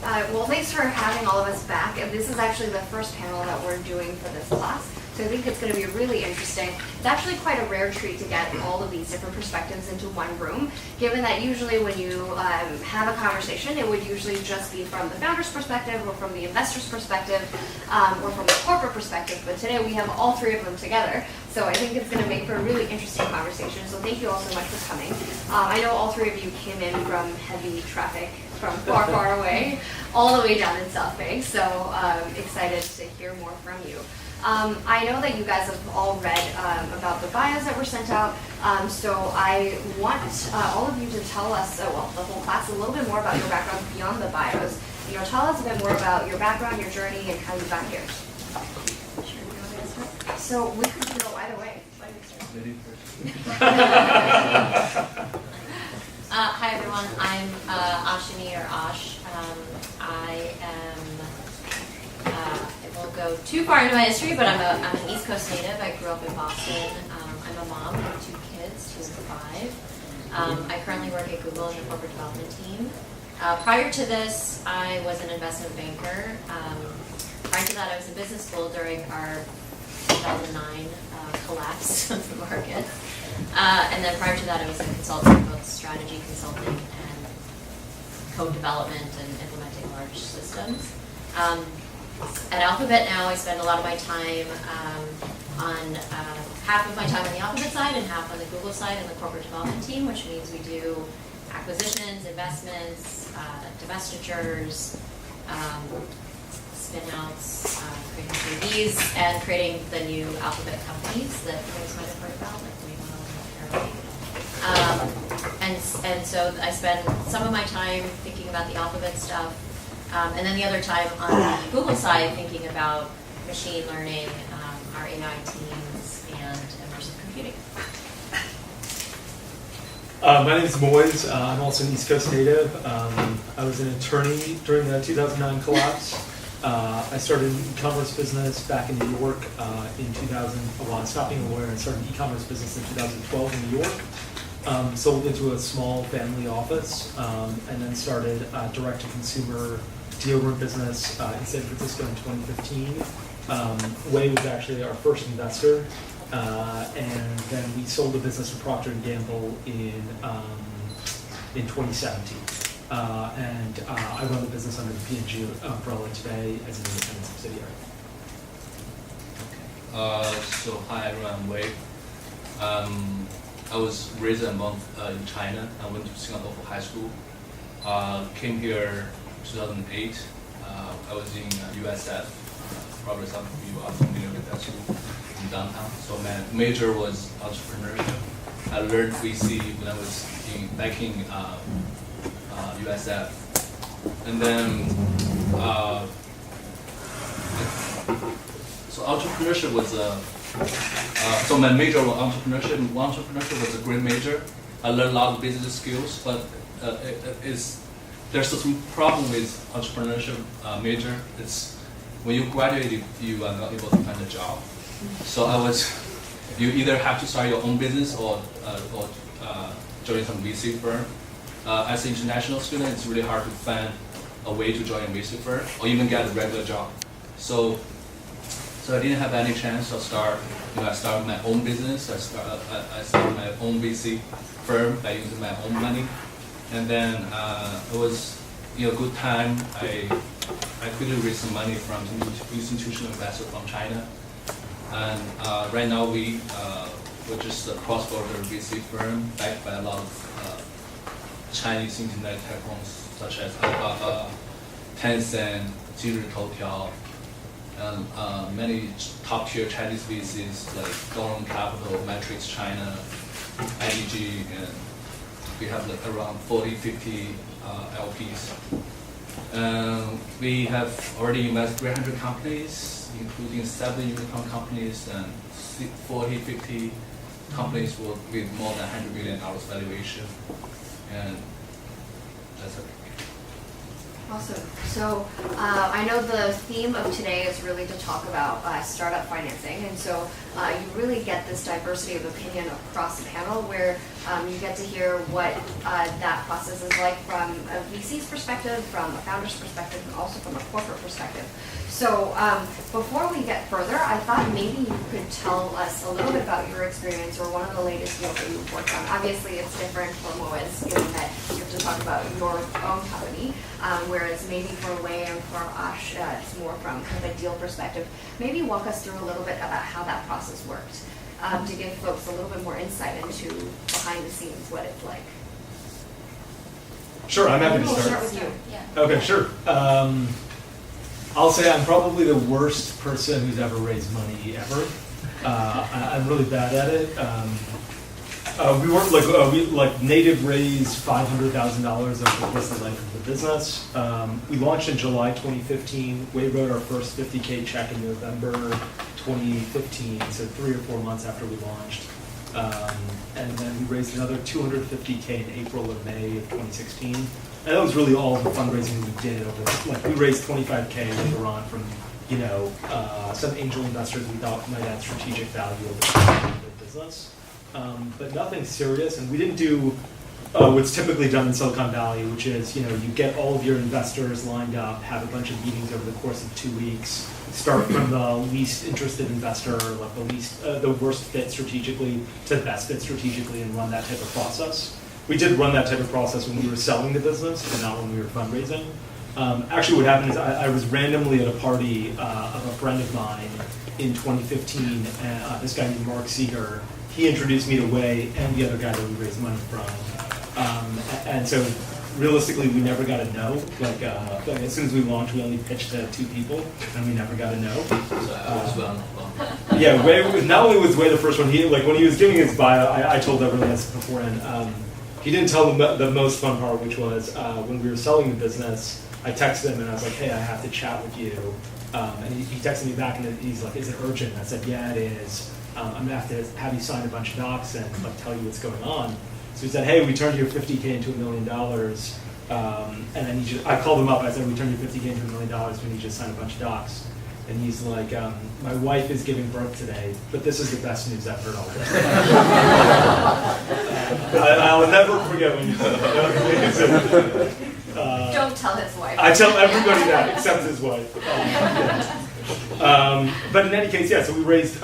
Well, thanks for having all of us back. And this is actually the first panel that we're doing for this class. So I think it's going to be really interesting. It's actually quite a rare treat to get all of these different perspectives into one room, given that usually when you have a conversation, it would usually just be from the founder's perspective or from the investor's perspective or from the corporate perspective. But today we have all three of them together. So I think it's going to make for a really interesting conversation. So thank you all so much for coming. I know all three of you came in from heavy traffic from far, far away, all the way down in South Bay. So excited to hear more from you. I know that you guys have all read about the bios that were sent out, so I want all of you to tell us, well, the whole class, a little bit more about your background beyond the bios. You know, tell us a bit more about your background, your journey, and how you got here. Sure, you want me to start? So we could go either way. Hi everyone, I'm Ashini or Ash. I won't go too far into my history, but I'm an East Coast native. I grew up in Boston. I'm a mom. I have 2 kids, 2 and 5. I currently work at Google in the corporate development team. Prior to this, I was an investment banker. Prior to that, I was in business school during our 2009 collapse of the market. And then prior to that, I was a consultant, both strategy consulting and code development and implementing large systems. At Alphabet now, I spend a lot of my time on half of my time on the Alphabet side and half on the Google side and the corporate development team, which means we do acquisitions, investments, divestitures, spin-outs, creating JVs, and creating the new Alphabet companies that you guys might have heard about, like Wei Fund. And so I spend some of my time thinking about the Alphabet stuff, and then the other time on the Google side thinking about machine learning, our AI teams, and immersive computing. My name is Moiz. I'm also an East Coast native. I was an attorney during the 2009 collapse. I started an e-commerce business back in New York in 2000. Well, I stopped being a lawyer and started an e-commerce business in 2012 in New York. Sold into a small family office, and then started a direct-to-consumer deodorant business in San Francisco in 2015. Wei was actually our first investor, and then we sold the business to Procter & Gamble in 2017. And I run the business under the P&G umbrella today as an independent subsidiary. So hi everyone, I'm Wei. I was raised and born in China. I went to Singapore for high school. Came here 2008. I was in USF. Probably some of you are familiar with that school in downtown. So my major was entrepreneurship. I learned VC when I was back in USF. And then, so entrepreneurship was so my major was entrepreneurship. Entrepreneurship was a great major. I learned a lot of business skills, but there's some problem with entrepreneurship major. It's when you graduate, you are not able to find a job. So you either have to start your own business or join some VC firm. As an international student, it's really hard to find a way to join a VC firm or even get a regular job. So I didn't have any chance to start. I started my own business. I started my own VC firm by using my own money, and then it was a good time. I quickly raised some money from some institutional investor from China, and right now we're just a cross-border VC firm backed by a lot of Chinese internet tech firms such as Alibaba, Tencent, Toutiao, and many top-tier Chinese VCs like UpHonest Capital, Matrix China, IDG, and we have like around 40, 50 LPs. We have already invested 300 companies, including 7 unicorn companies and 40, 50 companies with more than $100 million valuation. And that's it. Awesome. So I know the theme of today is really to talk about startup financing, and so you really get this diversity of opinion across the panel where you get to hear what that process is like from a VC's perspective, from a founder's perspective, and also from a corporate perspective. So before we get further, I thought maybe you could tell us a little bit about your experience or one of the latest deals that you've worked on. Obviously, it's different for Moiz, given that you have to talk about your own company, whereas maybe for Wei and for Ash, it's more from kind of a deal perspective. Maybe walk us through a little bit about how that process worked to give folks a little bit more insight into behind the scenes what it's like. Sure, I'm happy to We'll start. start with you. Yeah. Okay, sure. I'll say I'm probably the worst person who's ever raised money ever. I'm really bad at it. We worked like Native raised $500,000 over the course of the life of the business. We launched in July 2015. We wrote our first 50K check in November 2015, so 3 or 4 months after we launched. And then we raised another $250K in April or May of 2016. And that was really all the fundraising we did over, we raised $25K later on from, some angel investors we thought might add strategic value over the business. But nothing serious, and we didn't do what's typically done in Silicon Valley, which is, you get all of your investors lined up, have a bunch of meetings over the course of 2 weeks, start from the least interested investor, like the worst fit strategically to the best fit strategically, and run that type of process. We did run that type of process when we were selling the business, but not when we were fundraising. Actually, what happened is I was randomly at a party of a friend of mine in 2015, and this guy named Mark Seeger. He introduced me to Wei and the other guy that we raised money from. And so realistically, we never got a no. As soon as we launched, we only pitched to 2 people, and we never got a no. Yeah, Wei, not only was Wei the first one, when he was giving his bio, I told everyone this beforehand. He didn't tell the most fun part, which was when we were selling the business, I texted him and I was like, hey, I have to chat with you. And he texted me back and he's like, is it urgent? And I said, yeah, it is. I'm gonna have to have you sign a bunch of docs and tell you what's going on. So he said, hey, we turned your 50K into $1 million. And then I called him up. I said, we turned your 50K into $1 million. We need you to sign a bunch of docs. And he's like, my wife is giving birth today, but this is the best news I've heard all day. I'll never forget when you said that. Don't tell his wife. I tell everybody that except his wife. But in any case, yeah, so we raised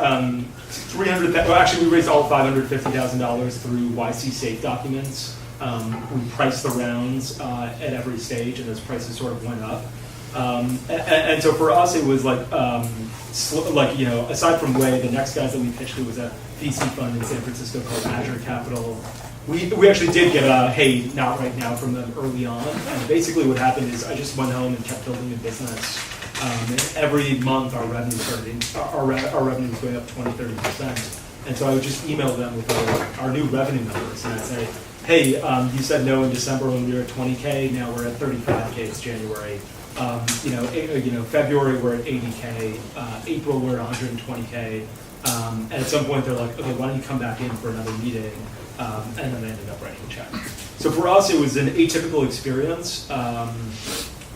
we raised all $550,000 through YC Safe documents. We priced the rounds at every stage, and those prices sort of went up. And so for us, it was aside from Wei, the next guys that we pitched to was a VC fund in San Francisco called Sutardja Capital. We actually did get a, hey, not right now from them early on. And basically what happened is I just went home and kept building a business. And every month our revenue our revenue was going up 20-30%. And so I would just email them with our new revenue numbers. And I'd say, hey, you said no in December when we were at 20K, now we're at 35K, it's January. February we're at 80K, April we're at 120K, and at some point they're like, okay, why don't you come back in for another meeting? And then I ended up writing a check. So for us, it was an atypical experience, but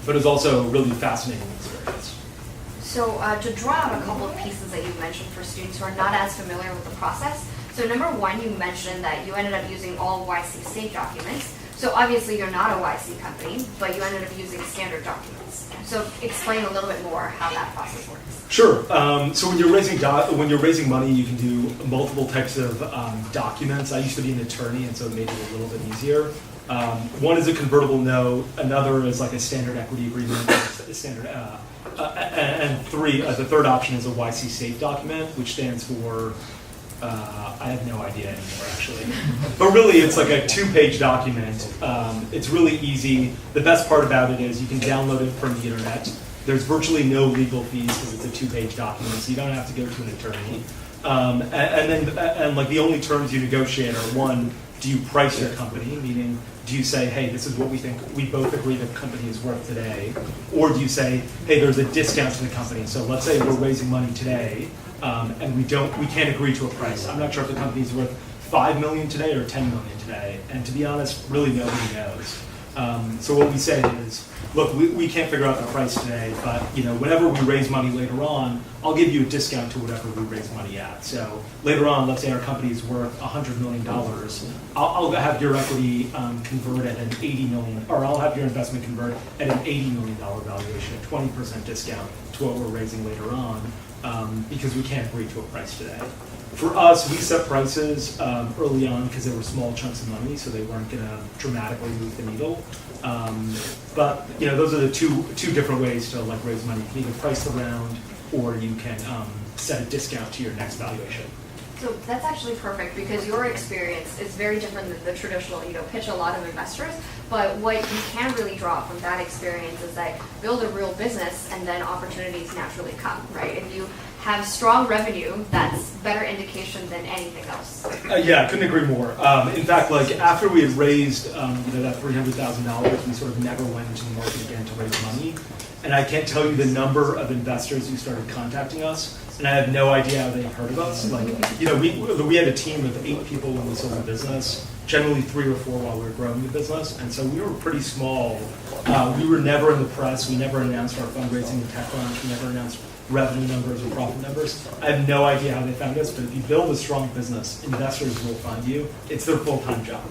it was also a really fascinating experience. So to draw out a couple of pieces that you mentioned for students who are not as familiar with the process. So number one, you mentioned that you ended up using all YC Safe documents. So obviously you're not a YC company, but you ended up using standard documents. So explain a little bit more how that process works. Sure. So when you're raising money, you can do multiple types of documents. I used to be an attorney, and so it made it a little bit easier. One is a convertible note. Another is like a standard equity agreement. And the third option is a YC Safe document, which stands for. I have no idea anymore, actually. But really, it's like a 2-page document. It's really easy. The best part about it is you can download it from the internet. There's virtually no legal fees because it's a 2-page document, so you don't have to go to an attorney. And the only terms you negotiate are, one, do you price your company, meaning do you say, hey, this is what we think we both agree the company is worth today, or do you say, hey, there's a discount to the company. So let's say we're raising money today. And we can't agree to a price. I'm not sure if the company's worth $5 million today or $10 million today. And to be honest, really nobody knows. So what we say is, look, we can't figure out the price today, but whenever we raise money later on, I'll give you a discount to whatever we raise money at. So later on, let's say our company is worth $100 million. I'll have your equity convert at an $80 million, or I'll have your investment convert at an $80 million valuation, a 20% discount to what we're raising later on, because we can't agree to a price today. For us, we set prices early on because they were small chunks of money, so they weren't going to dramatically move the needle. But those are the two different ways to raise money. You can either price the round, or you can set a discount to your next valuation. So that's actually perfect because your experience is very different than the traditional, pitch a lot of investors. But what you can really draw from that experience is that build a real business and then opportunities naturally come, right? If you have strong revenue, that's better indication than anything else. Yeah, I couldn't agree more. In fact, after we had raised that $300,000, we sort of never went into the market again to raise money. And I can't tell you the number of investors who started contacting us, and I have no idea how they heard of us. We had a team of 8 people when we sold the business, generally 3 or 4 while we were growing the business, and so we were pretty small. We were never in the press. We never announced our fundraising and tech launch. We never announced revenue numbers or profit numbers. I have no idea how they found us, but if you build a strong business, investors will find you. It's their full-time job.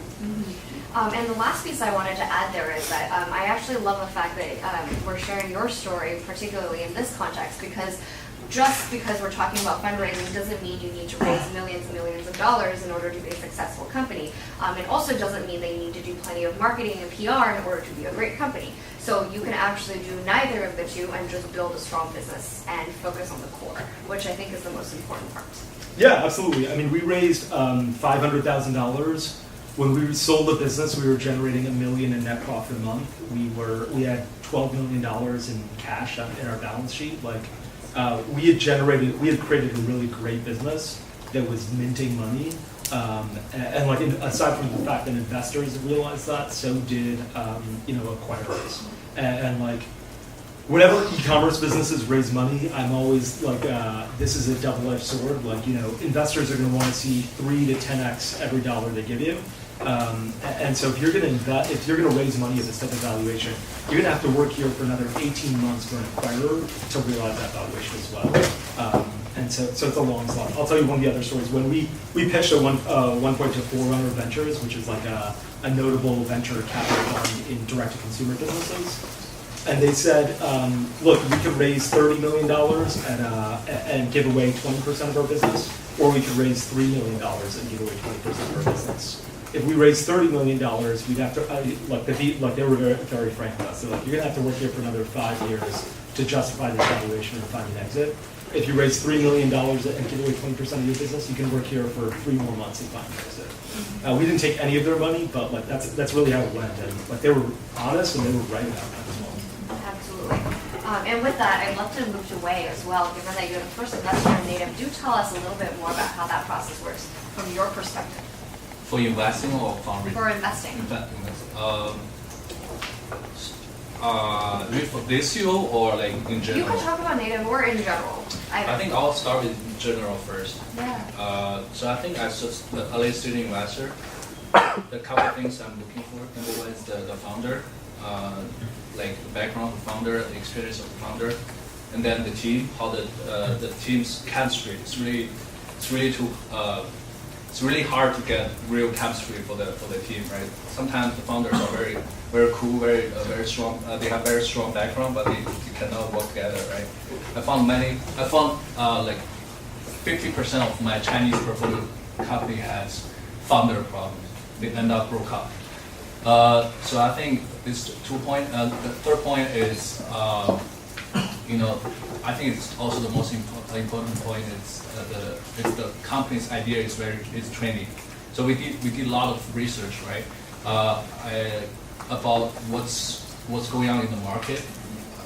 And the last piece I wanted to add there is that I actually love the fact that we're sharing your story, particularly in this context, because just because we're talking about fundraising doesn't mean you need to raise millions and millions of dollars in order to be a successful company. It also doesn't mean that you need to do plenty of marketing and PR in order to be a great company. So you can actually do neither of the two and just build a strong business and focus on the core, which I think is the most important part. Yeah, absolutely. I mean, we raised $500,000. When we sold the business, we were generating $1 million in net profit a month. We had $12 million in cash in our balance sheet. We had created a really great business that was minting money. Aside from the fact that investors realized that, so did acquirers. And whenever e-commerce businesses raise money, I'm always this is a double-edged sword. Investors are going to want to see 3 to 10x every dollar they give you. And so if you're going to raise money at this type of valuation, you're going to have to work here for another 18 months for an acquirer to realize that valuation as well. And so it's a long slog. I'll tell you one of the other stories. When we pitched at one point to Forerunner Ventures, which is a notable venture capital fund in direct-to-consumer businesses. And they said, look, we could raise $30 million and give away 20% of our business, or we could raise $3 million and give away 20% of our business. If we raise $30 million, we'd have to, they were very, very frank with us. They're you're going to have to work here for another 5 years to justify this valuation and find an exit. If you raise $3 million and give away 20% of your business, you can work here for 3 more months and find an exit. We didn't take any of their money, but that's really how it went. And they were honest and they were right about that as well. Absolutely. And with that, I'd love to move to Wei as well, given that you're the first investor in Native. Do tell us a little bit more about how that process works from your perspective. For investing or fundraising? For investing. For this year or in general? You can talk about Native or in general. I think I'll start with general first. Yeah. So I think as just the early stage investor, the couple of things I'm looking for. Number one is the founder, the background of the founder, the experience of the founder, and then the team, how the team's chemistry. It's really hard to get real chemistry for the team, right? Sometimes the founders are very, very cool, very strong. They have very strong background, but they cannot work together, right? I found 50% of my Chinese portfolio company has founder problems. They end up broke up. So I think this 2 point. The third point is, I think it's also the most important point is if the company's idea is trendy. So we did a lot of research, right? About what's going on in the market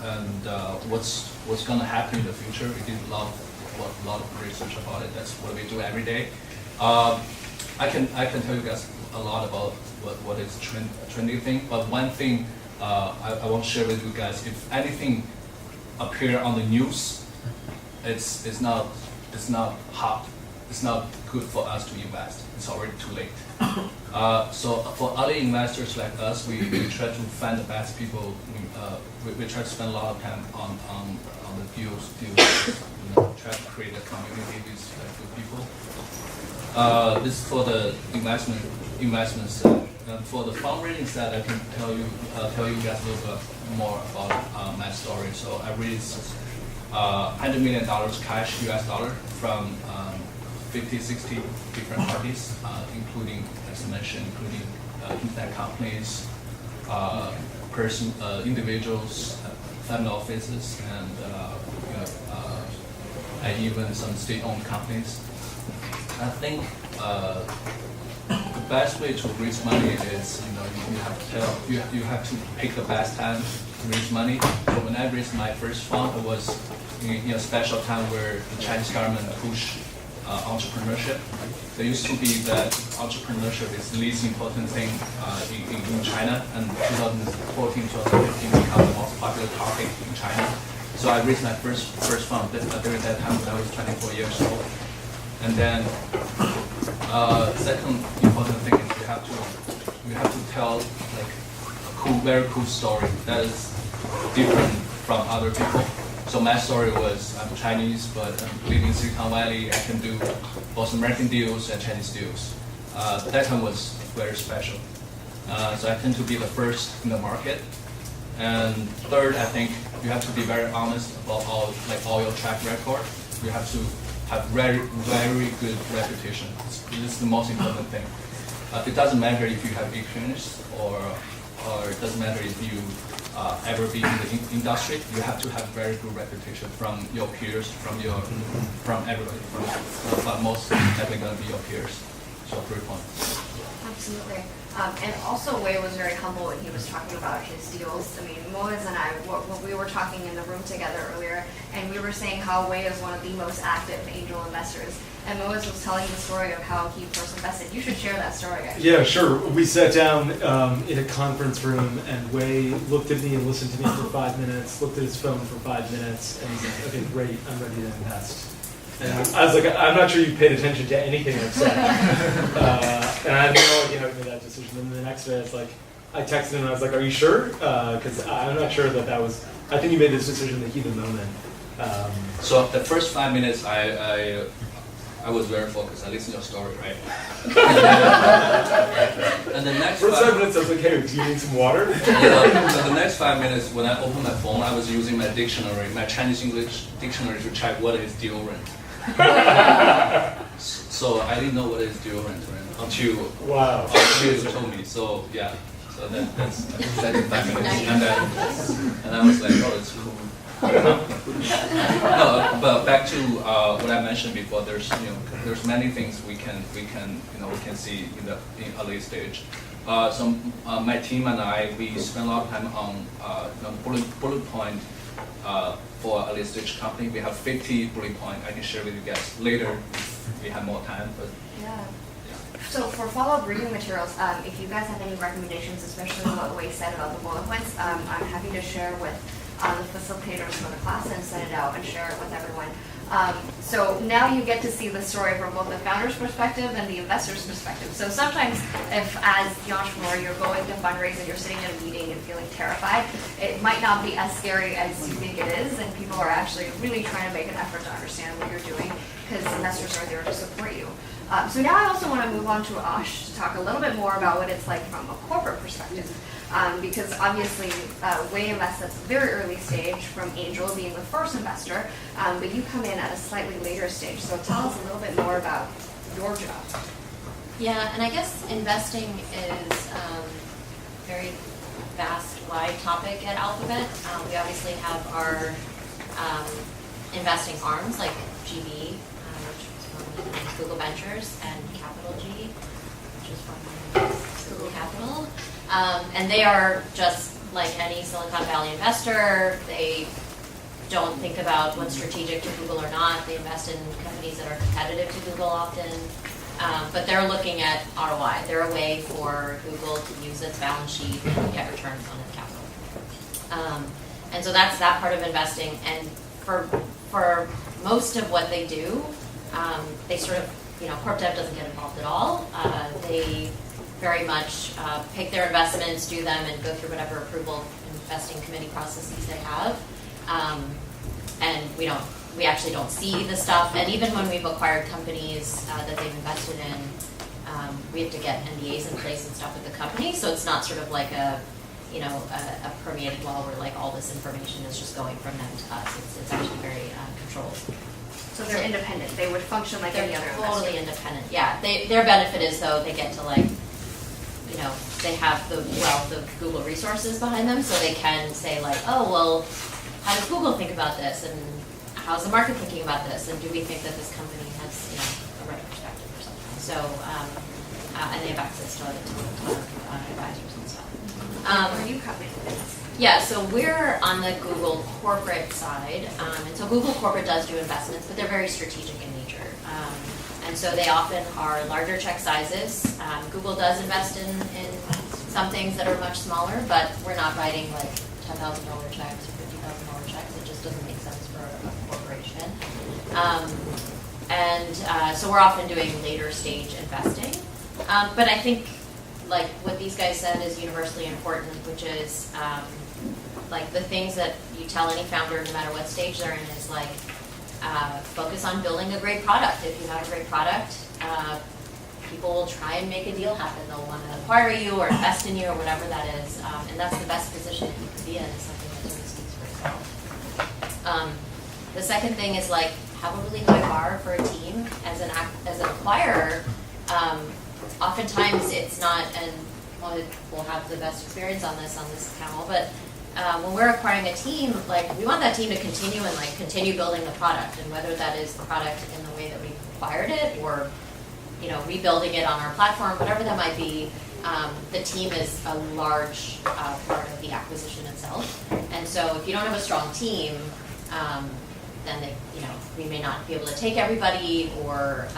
and what's going to happen in the future. We did a lot of research about it. That's what we do every day. I can tell you guys a lot about what is trendy thing, but one thing I want to share with you guys, if anything appear on the news, it's not hot. It's not good for us to invest. It's already too late. So for early investors like us, we try to find the best people. We try to spend a lot of time on the deals, try to create a community with good people. This is for the investment side. And for the fundraising side, I can tell you guys a little bit more about my story. So I raised $100 million cash US dollar from 50, 60 different parties, including, as I mentioned, including internet companies, individuals, family offices, and even some state-owned companies. I think the best way to raise money is, you have to pick the best time to raise money. So when I raised my first fund, it was in a special time where the Chinese government pushed entrepreneurship. There used to be that entrepreneurship is the least important thing in China, and 2014, 2015 became the most popular topic in China. So I raised my first fund during that time when I was 24 years old. And then second important thing is you have to tell like a very cool story that is different from other people. So my story was I'm Chinese, but I'm living in Silicon Valley. I can do both American deals and Chinese deals. That one was very special. So I tend to be the first in the market. And third, I think you have to be very honest about all your track record. You have to have very, very good reputation. This is the most important thing. It doesn't matter if you have experience or it doesn't matter if you ever be in the industry. You have to have very good reputation from your peers, from everybody. But most definitely going to be your peers. So 3 points. Absolutely. And also Wei was very humble when he was talking about his deals. I mean, Moiz and I, we were talking in the room together earlier, and we were saying how Wei is one of the most active angel investors. And Moiz was telling the story of how he first invested. You should share that story, actually. Yeah, sure. We sat down in a conference room, and Wei looked at me and listened to me for 5 minutes, looked at his phone for 5 minutes, and he's like, okay, great, I'm ready to invest. And I was like, I'm not sure you paid attention to anything I've said. And I had no idea how to make that decision. And the next day, it's like, I texted him and I was like, are you sure? Because I'm not sure that was, I think you made this decision in the heat of the moment. So the first 5 minutes, I was very focused. I listened to your story, right? And the next first 5 minutes, I was like, hey, do you need some water? So the next 5 minutes, when I opened my phone, I was using my dictionary, my Chinese English dictionary, to check what is deodorant. So I didn't know what is deodorant until you told me. So yeah, so that's 5 minutes, and I was like, oh, it's cool. No, but back to what I mentioned before. There's many things we can see in early stage. So my team and I, we spend a lot of time on bullet point for early stage company. We have 50 bullet point. I can share with you guys later if we have more time. But yeah. So for follow-up reading materials, if you guys have any recommendations, especially what Wei said about the bullet points, I'm happy to share with the facilitators for the class and send it out and share it with everyone. So now you get to see the story from both the founder's perspective and the investor's perspective. So sometimes if, as the entrepreneur, you're going to fundraise and you're sitting in a meeting and feeling terrified, it might not be as scary as you think it is, and people are actually really trying to make an effort to understand what you're doing because investors are there to support you. So now I also want to move on to Ash to talk a little bit more about what it's like from a corporate perspective. Because obviously Wei invests at a very early stage from angel being the first investor, but you come in at a slightly later stage. So tell us a little bit more about your job. Yeah, and I guess investing is a very vast, wide topic at Alphabet. We obviously have our investing arms like GB, which is from Google Ventures, and Capital G, which is from Google Capital. And they are just like any Silicon Valley investor. They don't think about what's strategic to Google or not. They invest in companies that are competitive to Google often. But they're looking at ROI. They're a way for Google to use its balance sheet and get returns on its capital. And so that's that part of investing. And for most of what they do, they sort of corp dev doesn't get involved at all. They very much pick their investments, do them, and go through whatever approval investing committee processes they have. And we actually don't see the stuff. And even when we've acquired companies that they've invested in, we have to get NDAs in place and stuff with the company. So it's not sort of like a permeated law where like all this information is just going from them to us. It's actually very controlled. So they're independent. They would function like any other investor. Totally independent. Yeah. Their benefit is though they get to like, they have the wealth of Google resources behind them, so they can say like, oh well, how does Google think about this, and how's the market thinking about this, and do we think that this company has a right perspective or something? So and they have access to advisors and stuff. Where you come in? Yeah, so we're on the Google corporate side, and so Google corporate does do investments, but they're very strategic in nature. And so they often are larger check sizes. Google does invest in some things that are much smaller, but we're not writing like $10,000 checks or $50,000 checks. It just doesn't make sense for a corporation. So we're often doing later stage investing. But I think like what these guys said is universally important, which is like the things that you tell any founder, no matter what stage they're in, is like focus on building a great product. If you have a great product, people will try and make a deal happen. They'll want to acquire you or invest in you or whatever that is, and that's the best position that you could be in. Is something that sort of speaks for itself. The second thing is like have a really high bar for a team as an acquirer. Oftentimes it's not, and we'll have the best experience on this panel, but when we're acquiring a team, like we want that team to continue building the product, and whether that is the product in the way that we've acquired it or rebuilding it on our platform, whatever that might be, the team is a large part of the acquisition itself. And so if you don't have a strong team, then we may not be able to take everybody, or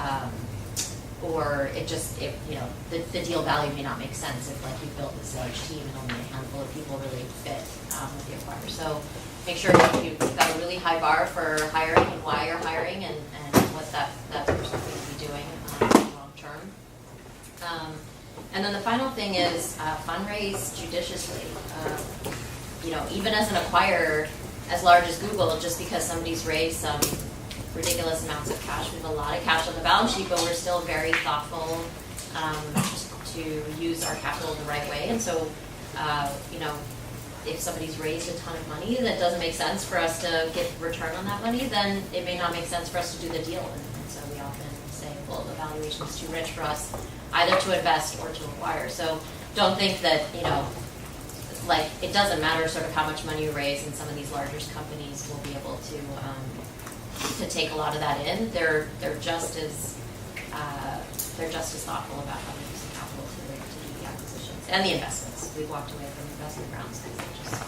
the deal value may not make sense if like you built this large team and only a handful of people really fit with the acquirer. So make sure you've got a really high bar for hiring and why you're hiring and what that person will be doing long term. And then the final thing is fundraise judiciously. Even as an acquirer as large as Google, just because somebody's raised some ridiculous amounts of cash. We have a lot of cash on the balance sheet, but we're still very thoughtful to use our capital the right way. And so, if somebody's raised a ton of money that doesn't make sense for us to get return on that money, then it may not make sense for us to do the deal. And so we often say, well, the valuation is too rich for us either to invest or to acquire. So don't think that, like it doesn't matter sort of how much money you raise, and some of these larger companies will be able to take a lot of that in. They're just as thoughtful about how they use the capital to do the acquisitions and the investments. We've walked away from investment rounds because they just.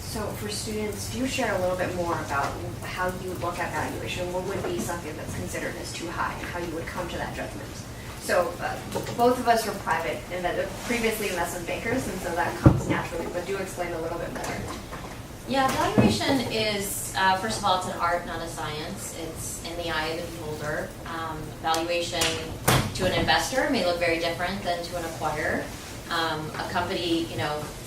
So for students, do you share a little bit more about how you look at valuation? What would be something that's considered as too high, and how you would come to that judgment? So both of us were previously investment bankers, and so that comes naturally. But do explain a little bit more. Yeah, valuation is, first of all, it's an art, not a science. It's in the eye of the beholder. Valuation to an investor may look very different than to an acquirer. A company,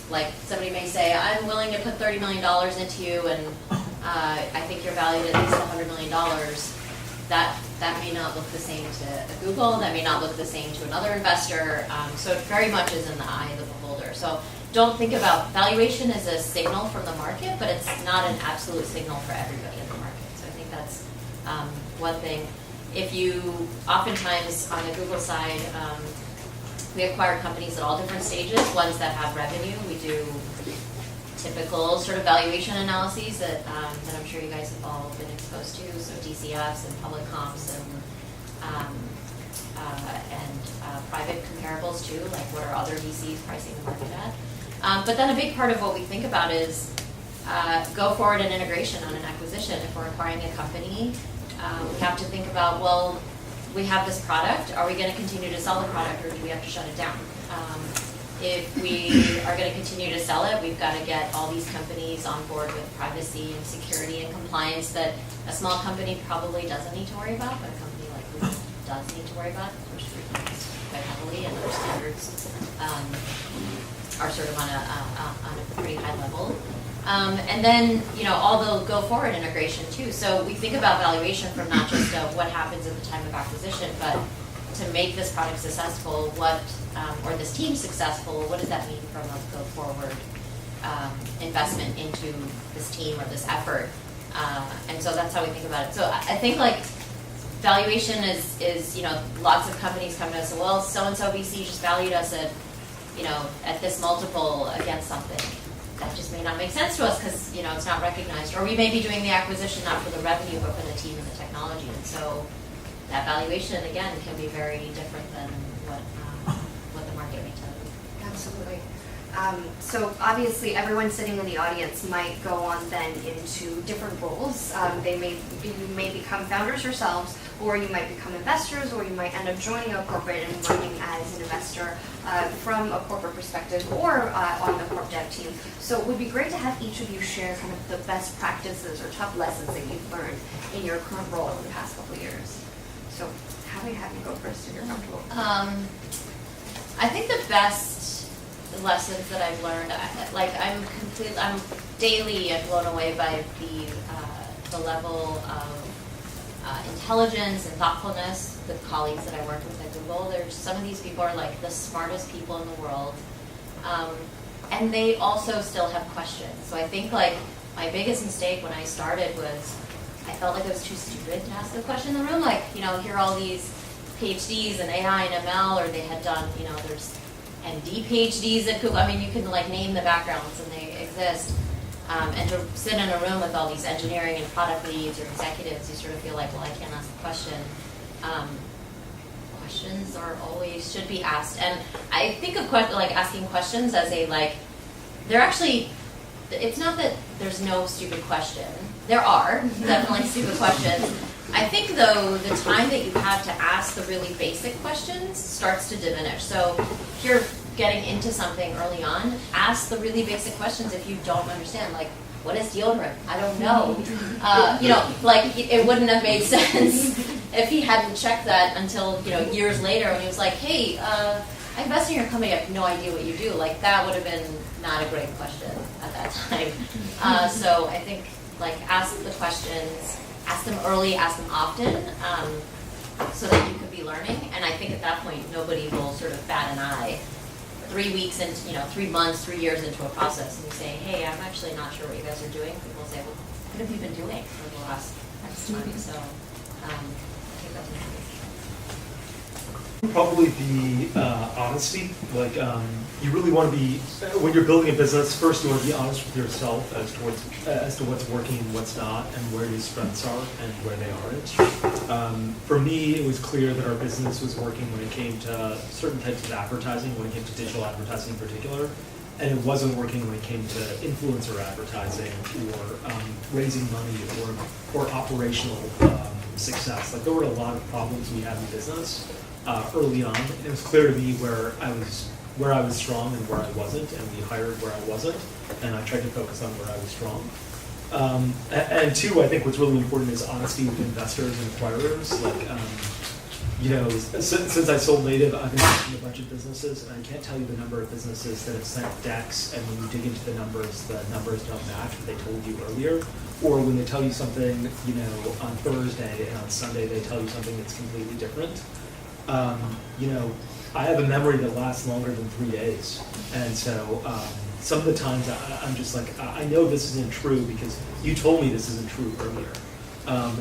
like somebody may say, I'm willing to put $30 million into you, and I think you're valued at least $100 million. That may not look the same to Google. That may not look the same to another investor. So it very much is in the eye of the beholder. So don't think about valuation as a signal from the market, but it's not an absolute signal for everybody in the market. So I think that's one thing. If you, oftentimes on the Google side, we acquire companies at all different stages, ones that have revenue. We do typical sort of valuation analyses that I'm sure you guys have all been exposed to, so DCFs and public comps and private comparables too, like what are other VCs pricing the market at. But then a big part of what we think about is go forward in integration on an acquisition. If we're acquiring a company, we have to think about, well, we have this product. Are we going to continue to sell the product, or do we have to shut it down? If we are going to continue to sell it, we've got to get all these companies on board with privacy and security and compliance that a small company probably doesn't need to worry about, but a company like does need to worry about. We're scrutinized quite heavily, and our standards are sort of on a pretty high level. And then, all the go forward integration too. So we think about valuation from not just what happens at the time of acquisition, but to make this product successful, or this team successful, what does that mean from a go forward investment into this team or this effort? And so that's how we think about it. So I think valuation is lots of companies come to us and, well, so-and-so VC just valued us at this multiple against something. That just may not make sense to us because, it's not recognized. Or we may be doing the acquisition not for the revenue, but for the team and the technology. And so that valuation, again, can be very different than what the market may tell you. Absolutely. So obviously everyone sitting in the audience might go on then into different roles. You may become founders yourselves, or you might become investors, or you might end up joining a corporate and working as an investor from a corporate perspective or on the corp dev team. So it would be great to have each of you share kind of the best practices or top lessons that you've learned in your current role in the past couple of years. So how do we have you go first if you're comfortable? I think the best lessons that I've learned, I'm daily blown away by the level of intelligence and thoughtfulness with colleagues that I work with at Google. Some of these people are like the smartest people in the world, and they also still have questions. So I think my biggest mistake when I started was I felt like I was too stupid to ask the question in the room. Here are all these PhDs in AI and ML, or they had done, there's MD PhDs at Google. I mean, you can name the backgrounds and they exist. And to sit in a room with all these engineering and product leads or executives, you sort of feel like, well, I can't ask a question. Questions should be asked. And I think of asking questions as they're actually, it's not that there's no stupid question. There are definitely stupid questions. I think, though, the time that you have to ask the really basic questions starts to diminish. So if you're getting into something early on, ask the really basic questions if you don't understand. What is deodorant? I don't know. It wouldn't have made sense if he hadn't checked that until, years later when he was like, hey, I invest in your company, I have no idea what you do. That would have been not a great question at that time. So I think, ask the questions, ask them early, ask them often, so that you could be learning. And I think at that point, nobody will sort of bat an eye. 3 weeks into, 3 months, 3 years into a process, and you say, hey, I'm actually not sure what you guys are doing. People say, well, what have you been doing for the last X time? So I think that's important. Probably the honesty. You really want to be, when you're building a business, first you want to be honest with yourself as to what's working and what's not, and where your strengths are and where they aren't. For me, it was clear that our business was working when it came to certain types of advertising, when it came to digital advertising in particular, and it wasn't working when it came to influencer advertising or raising money or operational success. There were a lot of problems we had in business early on. It was clear to me where I was strong and where I wasn't, and we hired where I wasn't, and I tried to focus on where I was strong. And two, I think what's really important is honesty with investors and acquirers. Since I sold Native, I've invested in a bunch of businesses, and I can't tell you the number of businesses that have sent decks, and when you dig into the numbers don't match what they told you earlier. Or when they tell you something, on Thursday, and on Sunday they tell you something that's completely different. I have a memory that lasts longer than 3 days, and so some of the times I'm just I know this isn't true because you told me this isn't true earlier.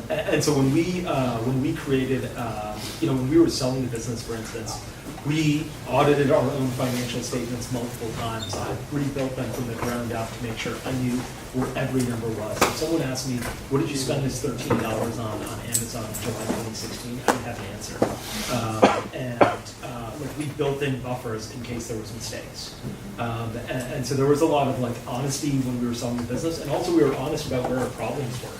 And so when we created, when we were selling the business, for instance, we audited our own financial statements multiple times. I rebuilt them from the ground up to make sure I knew where every number was. If someone asked me, what did you spend this $13 on Amazon in July 2016, I would have an answer. We built in buffers in case there was mistakes. And so there was a lot of honesty when we were selling the business, and also we were honest about where our problems were.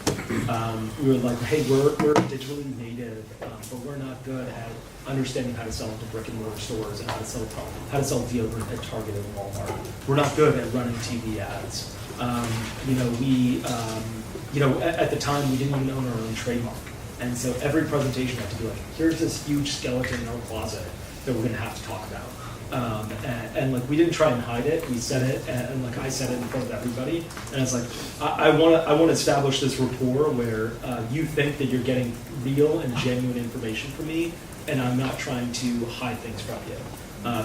We were like, hey, we're digitally native, but we're not good at understanding how to sell into brick and mortar stores and how to sell deodorant at Target and Walmart. We're not good at running TV ads. At the time we didn't even own our own trademark. And so every presentation had to be like, here's this huge skeleton in our closet that we're gonna have to talk about. And like we didn't try and hide it. We said it, and like I said it in front of everybody. And it's like I want to establish this rapport where you think that you're getting real and genuine information from me, and I'm not trying to hide things from you.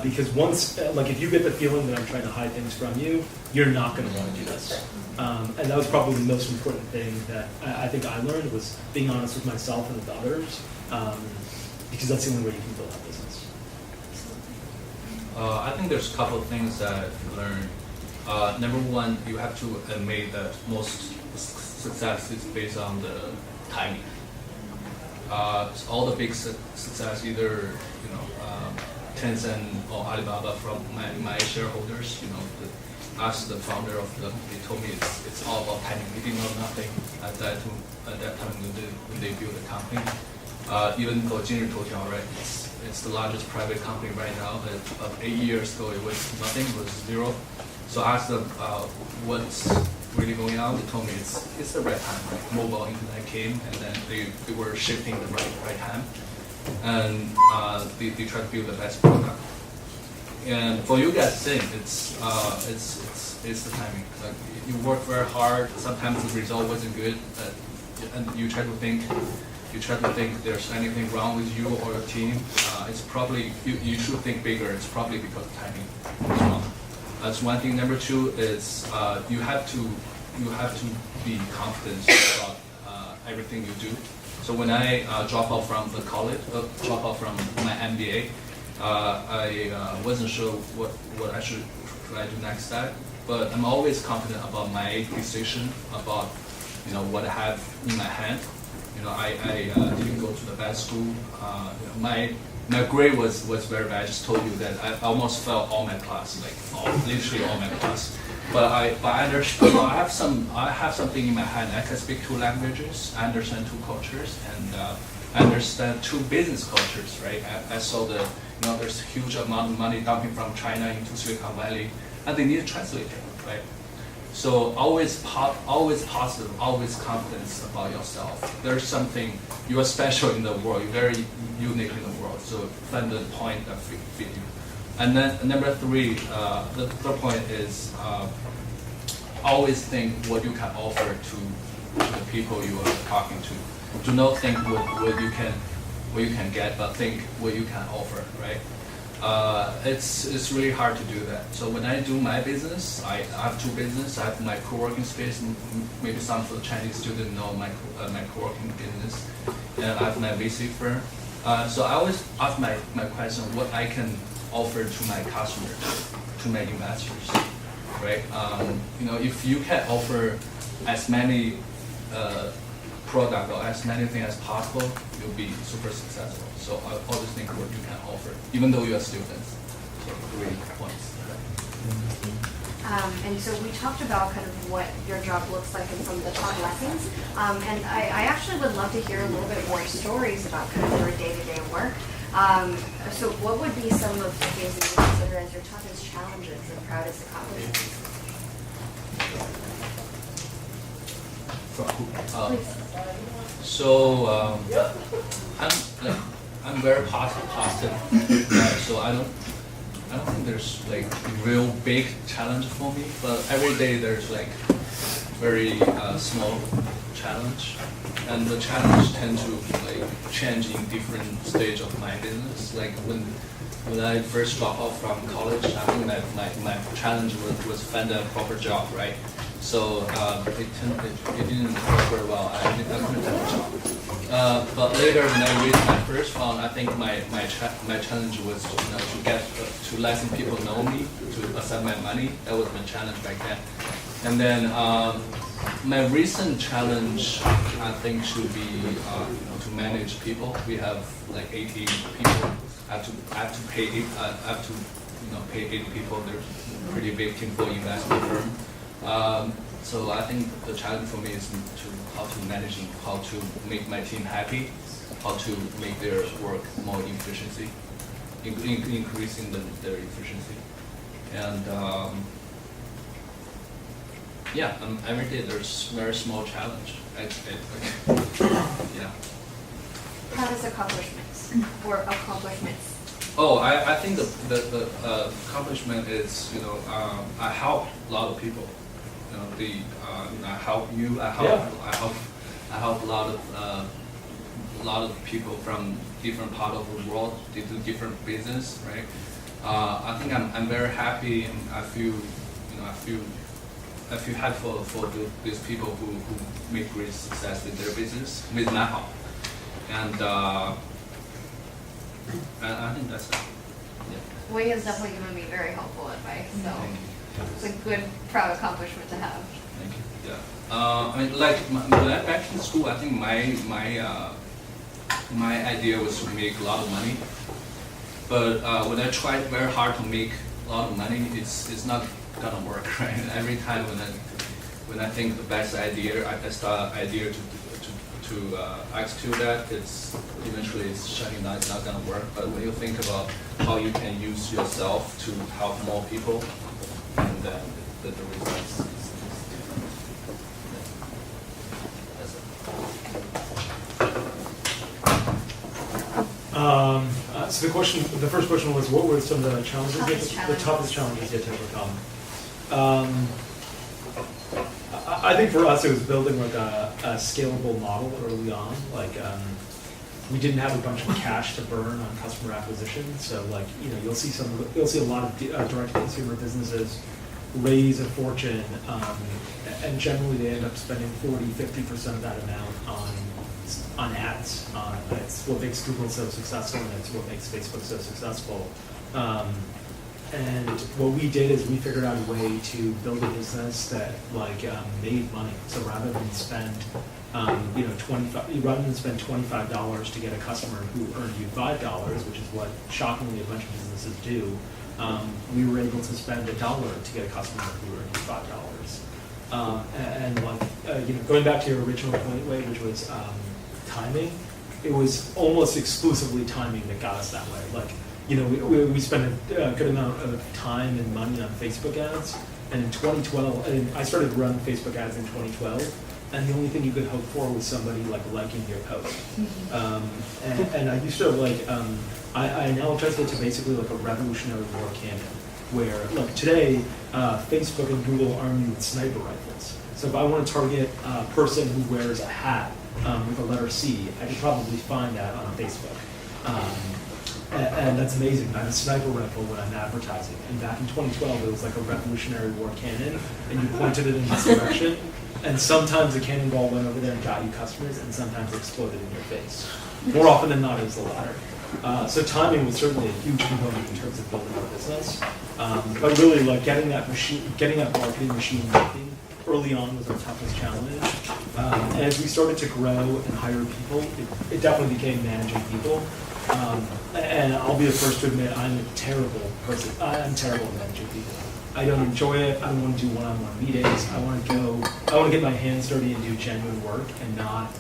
Because once, like if you get the feeling that I'm trying to hide things from you, you're not going to want to do this. And that was probably the most important thing that I think I learned, was being honest with myself and with others, because that's the only way you can build that business. I think there's a couple of things that I've learned. Number one, you have to admit that most success is based on the timing. So all the big success, either Tencent or Alibaba, from my shareholders, asked the founder of the company, told me it's all about timing. We didn't know nothing at that time when they built the company. Even for Zenreach, right? It's the largest private company right now. But 8 years ago, it was nothing. It was zero. So I asked them what's really going on. They told me it's the right time. Right? Mobile internet came, and then they were shifting the right time, and they tried to build the best product. And for you guys, same. It's the timing. Like you work very hard. Sometimes the result wasn't good, and you try to think there's anything wrong with you or your team. It's probably you should think bigger. It's probably because timing is wrong. That's one thing. Number two is you have to be confident about everything you do. So when I drop out from the college, drop out from my MBA, I wasn't sure what I should do next step. But I'm always confident about my decision, about what I have in my hand. I didn't go to the best school. My grade was very bad. I just told you that I almost failed all my class, literally all my class. But I understand. I have something in my hand. I can speak 2 languages. I understand 2 cultures, and I understand 2 business cultures. Right? I saw there's a huge amount of money dumping from China into Silicon Valley, and they need a translator. Right? So always positive, always confidence about yourself. There's something, you are special in the world, you're very unique in the world. So find the point that fit you. And then number 3, the third point is always think what you can offer to the people you are talking to. Do not think what you can get, but think what you can offer, right? It's really hard to do that. So when I do my business, I have 2 businesses. I have my co-working space, and maybe some of the Chinese students know my co-working business, and I have my VC firm. So I always ask my question, what I can offer to my customers, to my investors, right? If you can offer as many product or as many things as possible, you'll be super successful. So I always think what you can offer, even though you are students. So 3 points. And so we talked about kind of what your job looks like and some of the fun lessons. And I actually would love to hear a little bit more stories about kind of your day-to-day work. So what would be some of the things that you consider as your toughest challenges and proudest accomplishments? So I'm very positive. So I don't think there's like a real big challenge for me. But every day there's like very small challenge, and the challenge tend to like change in different stage of my business. Like when I first dropped out from college, I think my challenge was find a proper job, right? So it didn't work very well. I couldn't have a job. But later when I reached my first round, I think my challenge was to let some people know me, to accept my money. That was my challenge back then. And then my recent challenge, I think, should be to manage people. We have like 80 people. I have to pay 80 people. They're a pretty big team for investment firm. So I think the challenge for me is how to manage, how to make my team happy, how to make their work more efficiency, increasing their efficiency, and every day there's very small challenge. Yeah. proudest accomplishments or accomplishments? Oh, I think the accomplishment is, I help a lot of people. I help you. I help a lot of people from different part of the world. They do different business, right? I think I'm very happy, and I feel helpful for these people who make great success with their business with my help, and I think that's it. Yeah. Wei has definitely given me very helpful advice, so Thank you. it's a good, proud accomplishment to have. Thank you. Yeah. I mean, like when I back in school, I think my idea was to make a lot of money. But when I tried very hard to make a lot of money, it's not gonna work, right? Every time when I think the best idea, I start an idea to execute that, eventually it's shutting down. It's not gonna work. But when you think about how you can use yourself to help more people, and then the results is different. That's it. So the first question was, what were some of the challenges? The toughest challenges you had to overcome? I think for us, it was building like a scalable model early on. Like we didn't have a bunch of cash to burn on customer acquisition. So like you'll see a lot of direct consumer businesses raise a fortune, and generally they end up spending 40-50% of that amount on ads. It's what makes Google so successful, and it's what makes Facebook so successful. And what we did is we figured out a way to build a business that made money. So rather than spend spend $25 to get a customer who earned you $5, which is what shockingly a bunch of businesses do, we were able to spend $1 to get a customer who earned you $5. Going back to your original point, Wei, which was timing, it was almost exclusively timing that got us that way. We spent a good amount of time and money on Facebook ads, and in 2012, and I started to run Facebook ads in 2012, and the only thing you could hope for was somebody liking your post. And I used to I analogized it to basically like a revolutionary war campaign, where today Facebook and Google arm you with sniper rifles. So if I want to target a person who wears a hat with a letter C, I could probably find that on Facebook. And that's amazing. I have a sniper rifle when I'm advertising. And back in 2012, it was like a Revolutionary War cannon, and you pointed it in this direction. And sometimes the cannonball went over there and got you customers, and sometimes it exploded in your face. More often than not, it was the latter. So timing was certainly a huge component in terms of building our business. But really, getting that marketing machine working early on was our toughest challenge. And as we started to grow and hire people, it definitely became managing people. And I'll be the first to admit I'm a terrible person. I'm terrible at managing people. I don't enjoy it. I don't want to do one-on-one meetings. I want to get my hands dirty and do genuine work and not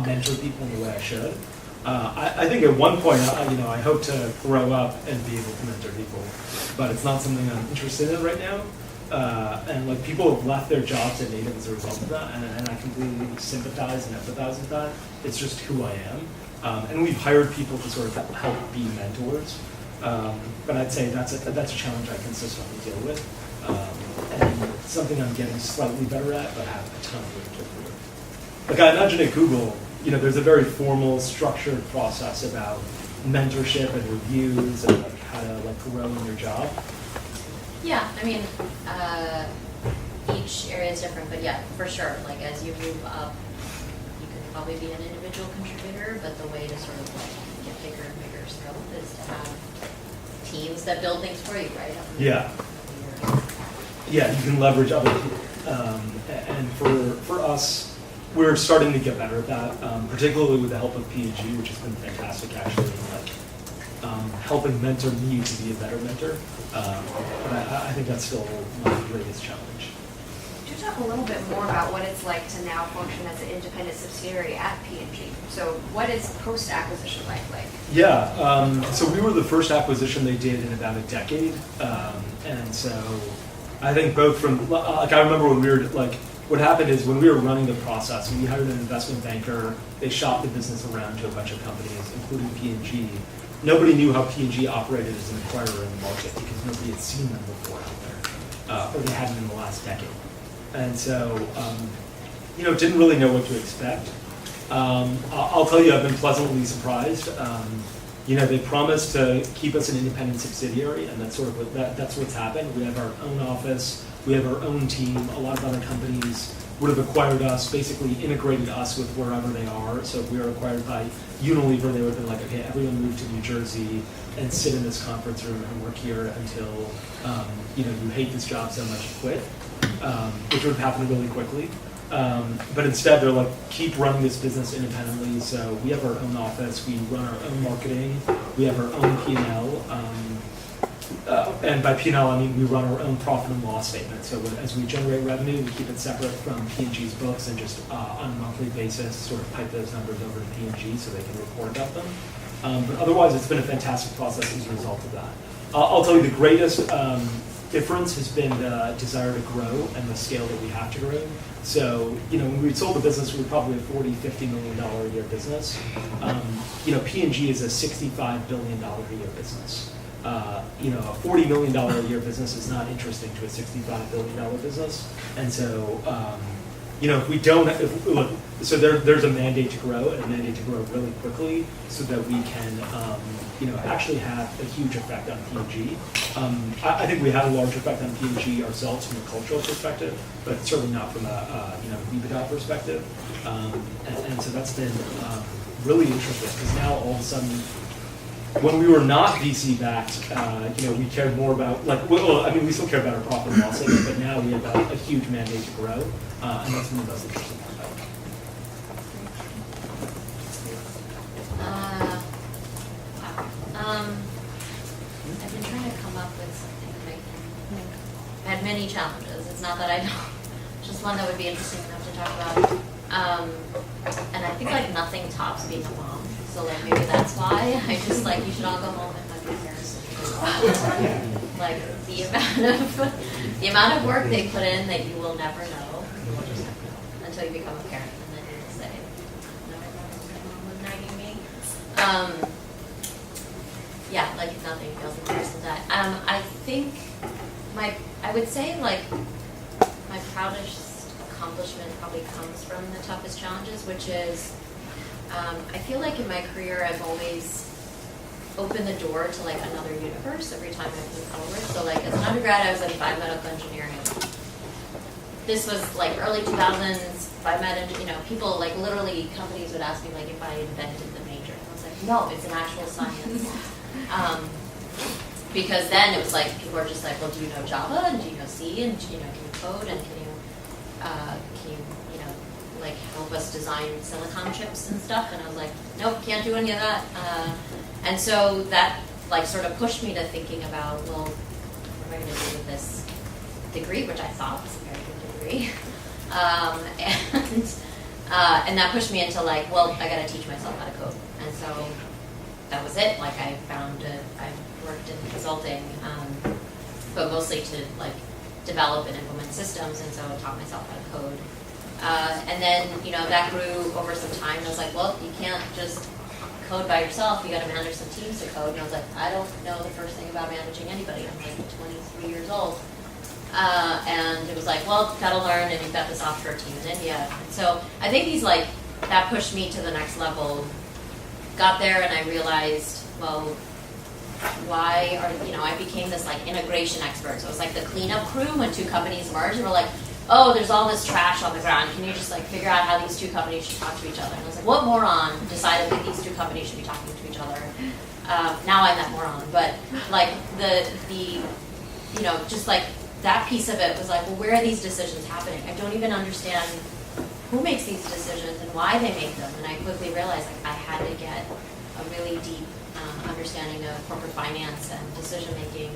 mentor people in the way I should. I think at one point, I hope to grow up and be able to mentor people, but it's not something I'm interested in right now. And people have left their jobs at Native as a result of that, and I completely sympathize and empathize with that. It's just who I am. And we've hired people to sort of help be mentors. But I'd say that's a challenge I consistently deal with, and something I'm getting slightly better at, but have a ton of room to improve. I imagine at Google, there's a very formal, structured process about mentorship and reviews and how to grow in your job. Yeah, I mean, each area is different, but yeah, for sure. As you move up, you could probably be an individual contributor, but the way to sort of get bigger and bigger scope is to have teams that build things for you, right? Yeah. Yeah, you can leverage other people. And for us, we're starting to get better at that, particularly with the help of P&G, which has been fantastic actually, helping mentor me to be a better mentor. But I think that's still my greatest challenge. Could you talk a little bit more about what it's like to now function as an independent subsidiary at P&G? So what is post-acquisition like? Yeah, so we were the first acquisition they did in about a decade. And so I think both from, I remember when we were what happened is when we were running the process, we hired an investment banker. They shopped the business around to a bunch of companies, including P&G. Nobody knew how P&G operated as an acquirer in the market because nobody had seen them before out there, or they hadn't in the last decade. And so, didn't really know what to expect. I'll tell you, I've been pleasantly surprised. They promised to keep us an independent subsidiary, and that's sort of that's what's happened. We have our own office, we have our own team. A lot of other companies would have acquired us, basically integrated us with wherever they are. So if we were acquired by Unilever, they would have been like, okay, everyone move to New Jersey and sit in this conference room and work here until you hate this job so much you quit, which would have happened really quickly. But instead, they're like, keep running this business independently. So we have our own office, we run our own marketing, we have our own P&L. And by P&L, I mean we run our own profit and loss statement. So as we generate revenue, we keep it separate from P&G's books and just on a monthly basis sort of pipe those numbers over to P&G so they can report about them. But otherwise, it's been a fantastic process as a result of that. I'll tell you the greatest difference has been the desire to grow and the scale that we have to grow. So, when we sold the business, we were probably a $40–50 million a year business. P&G is a $65 billion a year business. A $40 million a year business is not interesting to a $65 billion business. And so, if we don't, so there's a mandate to grow and a mandate to grow really quickly so that we can, actually have a huge effect on P&G. I think we had a large effect on P&G ourselves from a cultural perspective, but certainly not from a, EBITDA perspective. And so that's been really interesting because now all of a sudden, when we were not VC backed, we cared more about we still care about our profit and loss statement, but now we have a huge mandate to grow, and that's one of the most interesting part about it. I've been trying to come up with something that I had many challenges. It's not that I don't, just one that would be interesting enough to talk about. And I think nothing tops being a mom. So maybe that's why I just you should all go home and hug your parents. The amount of work they put in that you will never know until you become a parent, and then you'll say, "No, I remember my mom was nagging me." Nothing feels worse than that. I think I would say my proudest accomplishment probably comes from the toughest challenges, which is. I feel like in my career I've always opened the door to another universe every time I've moved forward. So as an undergrad I was in biomedical engineering. This was early 2000s, biomed, people literally companies would ask me if I invented the major. And I was like, no, it's an actual science. Because then it was people were just well, do you know Java and do you know C and can you code and can you help us design silicon chips and stuff, and I was like, nope, can't do any of that. And so that sort of pushed me to thinking about, well, what am I going to do with this degree, which I thought was a very good degree. And that pushed me into well, I got to teach myself how to code. And so that was it. I worked in consulting, but mostly to develop and implement systems, and so I taught myself how to code. And then, that grew over some time, and I was like, well, you can't just code by yourself, you got to manage some teams to code. And I was like, I don't know the first thing about managing anybody. I'm 23 years old. And it was well, got to learn, and you've got this offshore team in India. And so I think these, that pushed me to the next level. Got there, and I realized, well, why are, I became this integration expert. So it was the cleanup crew when two companies merged, and we're oh, there's all this trash on the ground. Can you just figure out how these two companies should talk to each other? And I was what moron decided that these two companies should be talking to each other? Now I'm that moron. But just that piece of it was well, where are these decisions happening? I don't even understand who makes these decisions and why they make them. And I quickly realized I had to get a really deep understanding of corporate finance and decision making.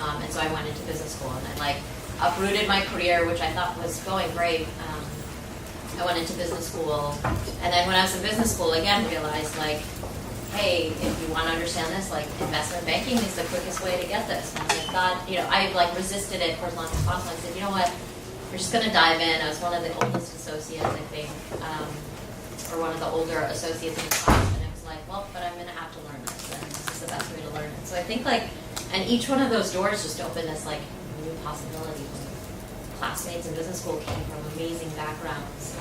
And so I went into business school, and I uprooted my career, which I thought was going great. I went into business school, and then when I was in business school, again realized hey, if you want to understand this, investment banking is the quickest way to get this. And I thought, I resisted it for as long as possible. I said, you know what, we're just gonna dive in. I was one of the oldest associates, I think, or one of the older associates in the class, and it was like, well, but I'm gonna have to learn this, and this is the best way to learn it. So I think like, and each one of those doors just opened us like new possibilities. Classmates in business school came from amazing backgrounds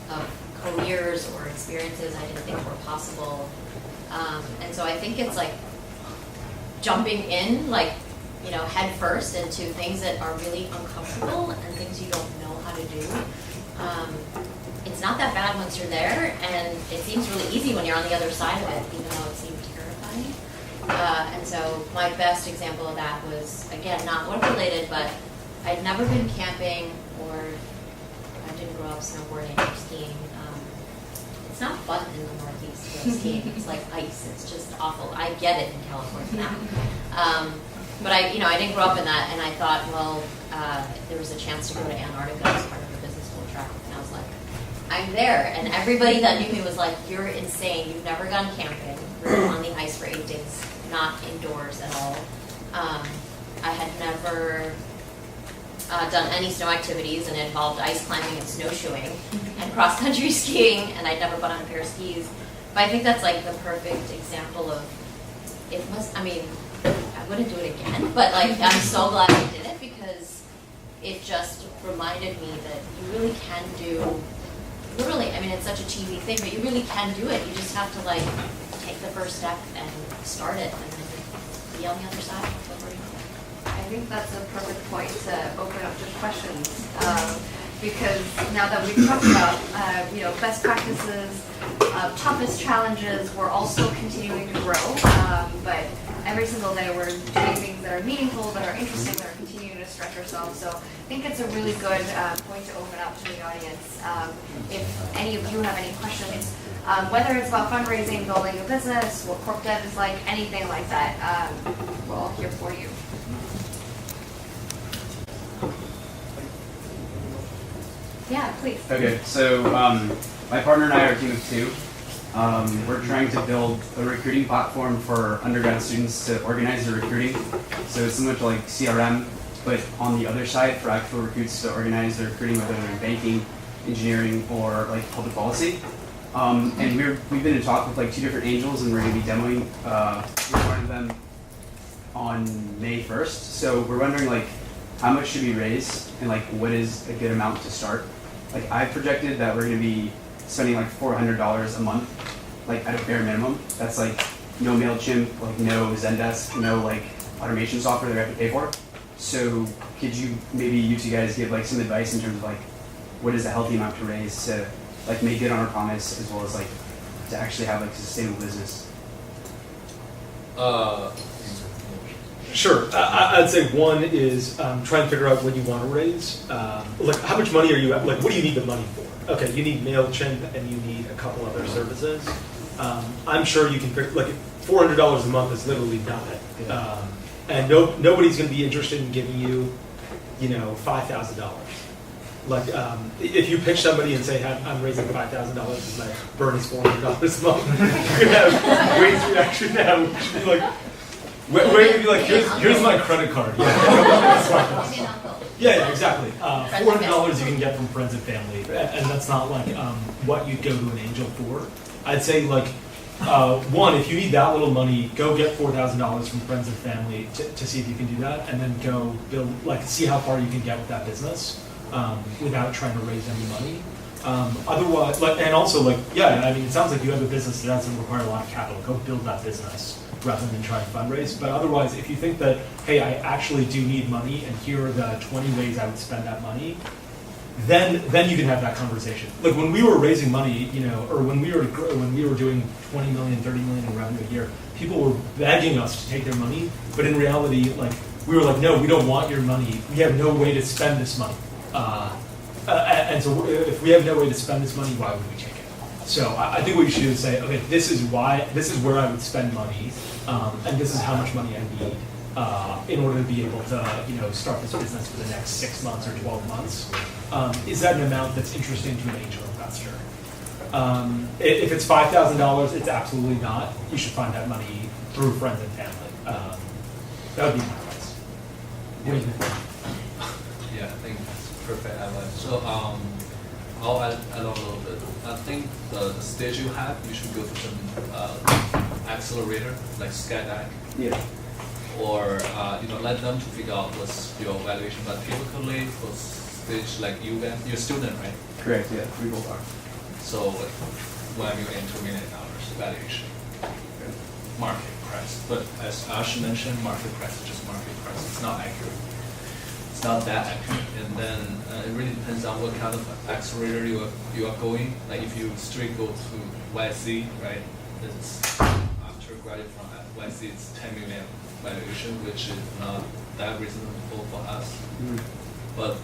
of careers or experiences I didn't think were possible. And so I think it's like jumping in, like, you know, head first into things that are really uncomfortable and things you don't know how to do. It's not that bad once you're there, and it seems really easy when you're on the other side of it, even though it seems terrifying. And so my best example of that was, again, not work related, but I'd never been camping, or I didn't grow up snowboarding or skiing. It's not fun in the Northeast to go skiing. It's like ice. It's just awful. I get it in California now. But I didn't grow up in that, and I thought, well, there was a chance to go to Antarctica as part of the business school track, and I was like, I'm there. And everybody that knew me was like, you're insane. You've never gone camping. We were on the ice for 8 days, not indoors at all. I had never done any snow activities, and it involved ice climbing and snowshoeing and cross-country skiing, and I'd never put on a pair of skis. But I think that's like the perfect example of, it was, I mean, I wouldn't do it again, but like, I'm so glad I did it, because it just reminded me that you really can do, literally, I mean, it's such a cheesy thing, but you really can do it. You just have to like take the first step and start it, and then be on the other side. I think that's a perfect point to open up to questions, because now that we've talked about best practices, toughest challenges, we're also continuing to grow, but every single day we're doing things that are meaningful, that are interesting, that are continuing to stretch ourselves. So I think it's a really good point to open up to the audience. If any of you have any questions, whether it's about fundraising, building a business, what corp dev is like, anything like that, we're all here for you. Yeah, please. Okay, so my partner and I are a team of 2. We're trying to build a recruiting platform for undergrad students to organize their recruiting. So it's similar to like CRM, but on the other side for actual recruits to organize their recruiting, whether they're in banking, engineering, or like public policy. And we've been in talk with like 2 different angels, and we're going to be demoing one of them on May 1st. So we're wondering like, how much should we raise, and like what is a good amount to start? Like I projected that we're going to be spending like $400 a month, like at a bare minimum. That's like no MailChimp, like no Zendesk, no like automation software that we have to pay for. So could you you 2 guys give like some advice in terms of like what is a healthy amount to raise to like make good on our promise, as well as like to actually have like a sustainable business? Sure. I'd say one is try and figure out what you want to raise. Like, how much money are you at? Like, what do you need the money for? Okay, you need MailChimp and you need a couple other services. I'm sure you can figure, like, $400 a month is literally nothing. And nobody's going to be interested in giving you, $5,000. Like, if you pitch somebody and say, I'm raising $5,000 and my burn is $400 a month, you're going to have great reaction now. Like, where would be like, here's my credit card. Yeah, exactly. $400 you can get from friends and family, and that's not like what you'd go to an angel for. I'd say like, one, if you need that little money, go get $4,000 from friends and family to see if you can do that, and then go build, like, see how far you can get with that business without trying to raise any money. Otherwise, and also like, I mean, it sounds like you have a business that doesn't require a lot of capital. Go build that business rather than try to fundraise. But otherwise, if you think that, hey, I actually do need money, and here are the 20 ways I would spend that money, then you can have that conversation. Like when we were raising money, or when we were doing 20 million, 30 million in revenue a year, people were begging us to take their money. But in reality, like we were like, no, we don't want your money. We have no way to spend this money. And so if we have no way to spend this money, why would we take it? So I think what you should do is say, okay, this is where I would spend money, and this is how much money I need in order to be able to, start this business for the next 6 months or 12 months. Is that an amount that's interesting to an angel investor? If it's $5,000, it's absolutely not. You should find that money through friends and family. That would be my advice. What do you think? Yeah, I think that's perfect advice. So I'll add on a little bit. I think the stage you have, you should go to some accelerator like Skydive, Yeah. or let them to figure out what's your valuation. But typically for stage like you guys, you're a student, right? Correct. Yeah. We both are. So like $1 million, $2 million valuation, market price. But as Ash mentioned, market price is just market price. It's not accurate. It's not that accurate. And then it really depends on what kind of accelerator you are going. Like if you straight go to YC, right? It's after graduate from YC, it's 10 million valuation, which is not that reasonable for us. But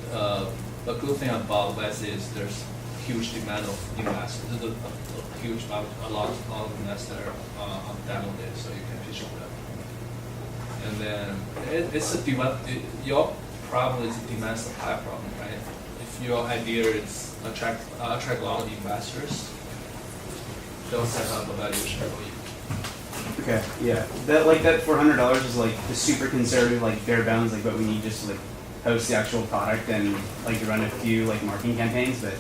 the good thing about YC is there's huge demand of investors. There's a huge amount, a lot of investors on demo day, so you can pitch with them. And then your problem is a demand supply problem, right? If your idea is attract a lot of investors, they'll set up a valuation for you. Okay. Yeah. That $400 is like the super conservative, like bare bones, like what we need just to like host the actual product and like to run a few like marketing campaigns. But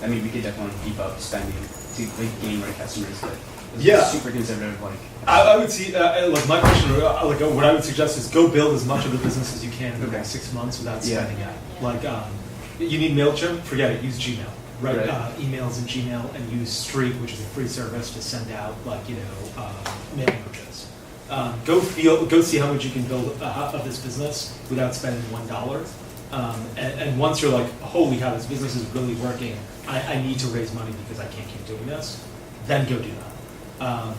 I mean, we could definitely keep up spending to like gain more customers. But it's Yeah. super conservative, like. I would see, like my question, like what I would suggest is go build as much of the business as you can in the Okay. next 6 months without Yeah. spending it. Like, you need MailChimp, forget it, use Gmail. Write Right. emails in Gmail and use Streak, which is a free service to send out like, mail merges. Go see how much you can build of this business without spending $1. And once you're like, holy cow, this business is really working, I need to raise money because I can't keep doing this, then go do that.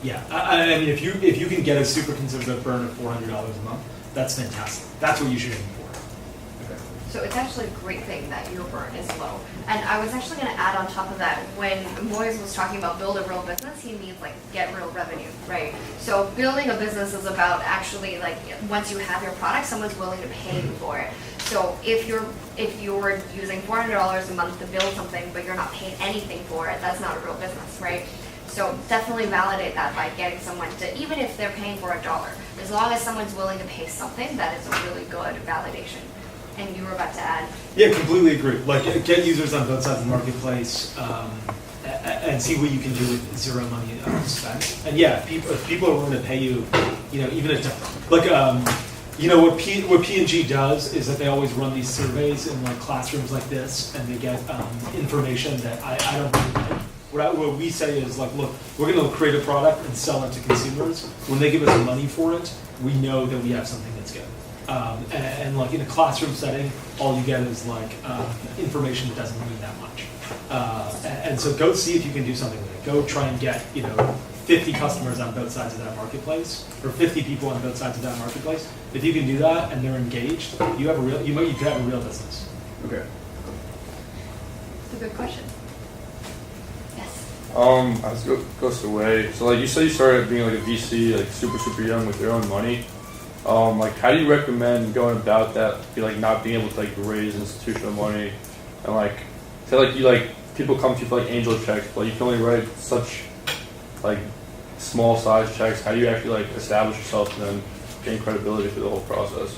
Yeah, I mean, if you can get a super conservative burn of $400 a month, that's fantastic. That's what you should aim for. So it's actually a great thing that your burn is low. And I was actually going to add on top of that, when Moiz was talking about build a real business, he means like get real revenue, right? So building a business is about actually like once you have your product, someone's willing to pay you for it. So if you're using $400 a month to build something, but you're not paid anything for it, that's not a real business, right? So definitely validate that by getting someone to, even if they're paying for $1, as long as someone's willing to pay something, that is a really good validation. And you were about to add. Yeah, completely agree. Like, get users on both sides of the marketplace, and see what you can do with zero money spent. And yeah, if people are willing to pay you, even at like, what P&G does is that they always run these surveys in like classrooms like this, and they get information that I don't really like. What we say is like, look, we're going to create a product and sell it to consumers. When they give us money for it, we know that we have something that's good. And like in a classroom setting, all you get is like information that doesn't mean that much. And so go see if you can do something with it. Go try and get 50 customers on both sides of that marketplace, or 50 people on both sides of that marketplace. If you can do that and they're engaged, you have you could have a real business. Okay. It's a good question. Yes. I was goes to Wei. So like you said, you started being like a VC, like super young with your own money. Like how do you recommend going about that? Like not being able to like raise institutional money, and like say like you like people come to you for like angel checks, but you can only write such like small size checks. How do you actually like establish yourself and then gain credibility through the whole process?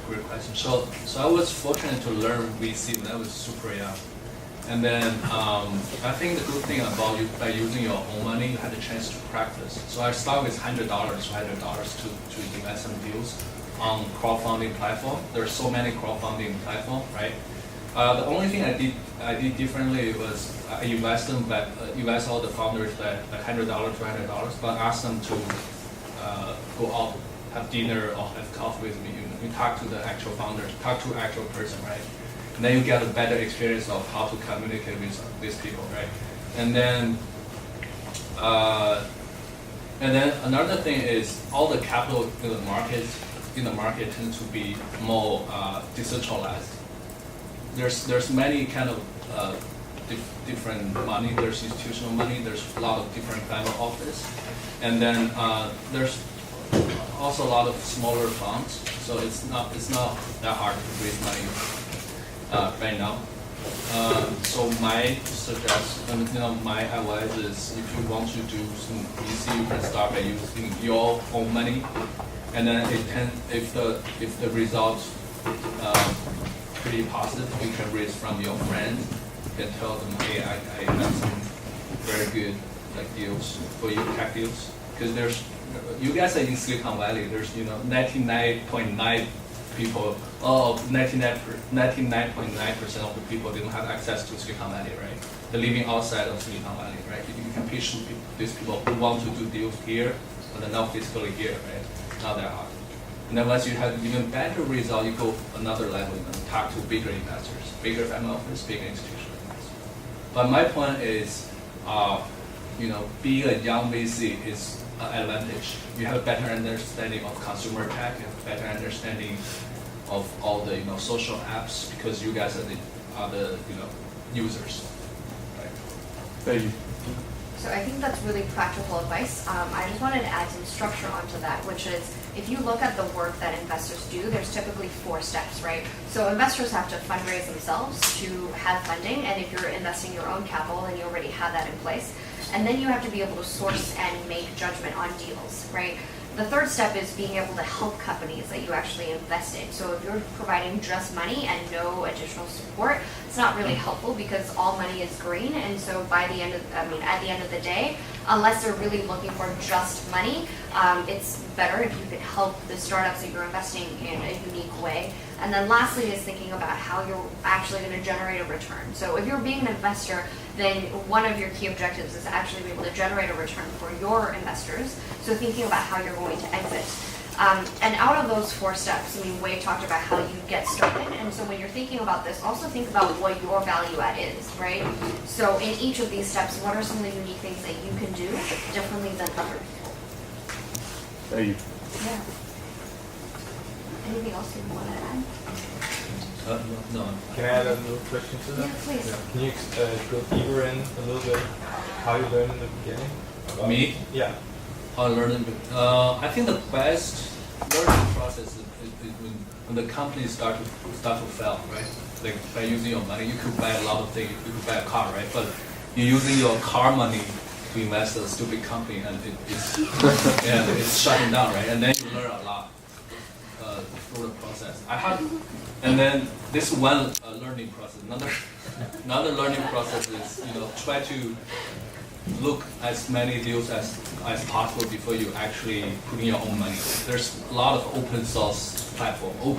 Great question. So I was fortunate to learn VC when I was super young. And then I think the good thing about by using your own money, you had a chance to practice. So I started with $100 to invest some deals on crowdfunding platform. There are so many crowdfunding platform, right? The only thing I did differently was I invest all the founders by $100, $200, but ask them to go out, have dinner or have coffee with me. You talk to the actual founders, talk to actual person, right? And then you get a better experience of how to communicate with these people, right? And then another thing is all the capital in the market tends to be more decentralized. There's many kind of different money. There's institutional money. There's a lot of different family office, and then there's also a lot of smaller funds. So it's not that hard to raise money right now. So my suggestion, my advice is if you want to do some VC, you can start by using your own money, and then if the results pretty positive. You can raise from your friend. You can tell them, hey, I have some very good like deals for you, tech deals. Because there's, you guys are in Silicon Valley. There's 99.9 people. 99.9% of the people they don't have access to Silicon Valley, right? They're living outside of Silicon Valley, right? You can pitch these people who want to do deals here, but they're not physically here, right? Not that hard. And then once you have even better result, you go another level and talk to bigger investors, bigger family office, bigger institutional investors. But my point is, being a young VC is an advantage. You have a better understanding of consumer tech, you have a better understanding of all the social apps because you guys are the users, right? Thank you. So I think that's really practical advice. I just wanted to add some structure onto that, which is if you look at the work that investors do, there's typically 4 steps, right? So investors have to fundraise themselves to have funding, and if you're investing your own capital, then you already have that in place. And then you have to be able to source and make judgment on deals, right? The third step is being able to help companies that you actually invest in. So if you're providing just money and no additional support, it's not really helpful because all money is green. And so at the end of the day, unless they're really looking for just money, it's better if you can help the startups that you're investing in a unique way. And then lastly is thinking about how you're actually going to generate a return. So if you're being an investor, then one of your key objectives is actually be able to generate a return for your investors. So thinking about how you're going to exit. And out of those 4 steps, Wei talked about how you get started. And so when you're thinking about this, also think about what your value add is, right? So in each of these steps, what are some of the unique things that you can do differently than other people? Thank you. Yeah. Anything else you want to add? No. Can I add a little question to that? Yeah, please. Can you go deeper in a little bit how you learned in the beginning? Me? Yeah. How learning? I think the best learning process is when the companies start to fail, right? Like by using your money, you could buy a lot of things. You could buy a car, right? But you're using your car money to invest in a stupid company, and it's shutting down, right? And then you learn a lot through the process. And then this one learning process. Another learning process is try to look as many deals as possible before you actually put in your own money. There's a lot of open source platform you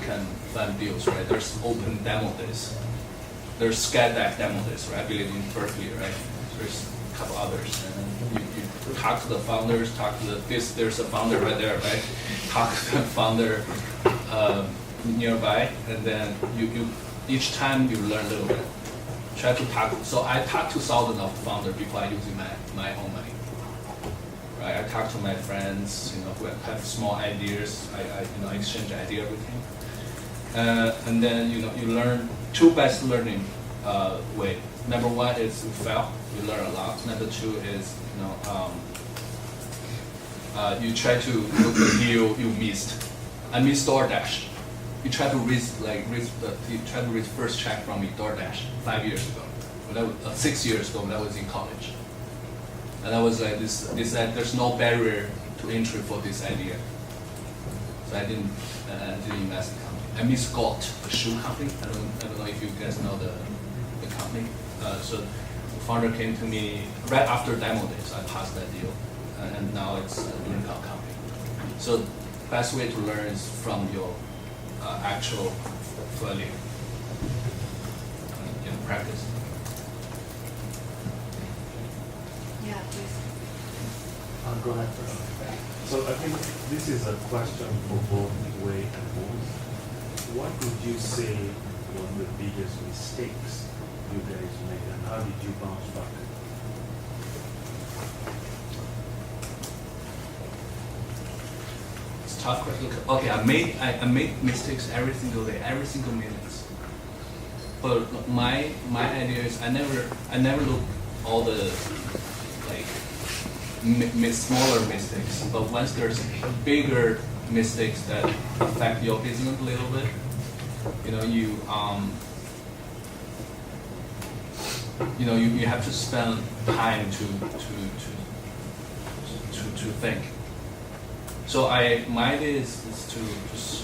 can find deals, right? There's open demo days. There's SkyDeck demo days, right? I believe in Berkeley, right? There's a couple others. And you talk to the founders, there's a founder right there, right? Talk to the founder nearby, and then you each time you learn a little bit. Try to talk. So I talk to thousands of founders before I using my own money. Right? I talk to my friends, who have small ideas. I exchange ideas with him. And then you learn 2 best learning way. Number 1 is you fail, you learn a lot. Number 2 is you try to look the deal you missed. I missed DoorDash. You try to raise first check from me DoorDash 5 years ago, 6 years ago when I was in college, and I was like this there's no barrier to entry for this idea, so I didn't invest in the company. I missed Goat, a shoe company. I don't know if you guys know the company. So the founder came to me right after demo day, so I passed that deal, and now it's a unicorn company. So best way to learn is from your actual failure in practice. Yeah, please. Go ahead first. So I think this is a question for both Wei and Moiz. What would you say was the biggest mistakes you guys made, and how did you bounce back? Tough question. Okay, I made mistakes every single day, every single minute. But my idea is I never look all the smaller mistakes. But once there's bigger mistakes that affect your business a little bit, you have to spend time to think. So my idea is to just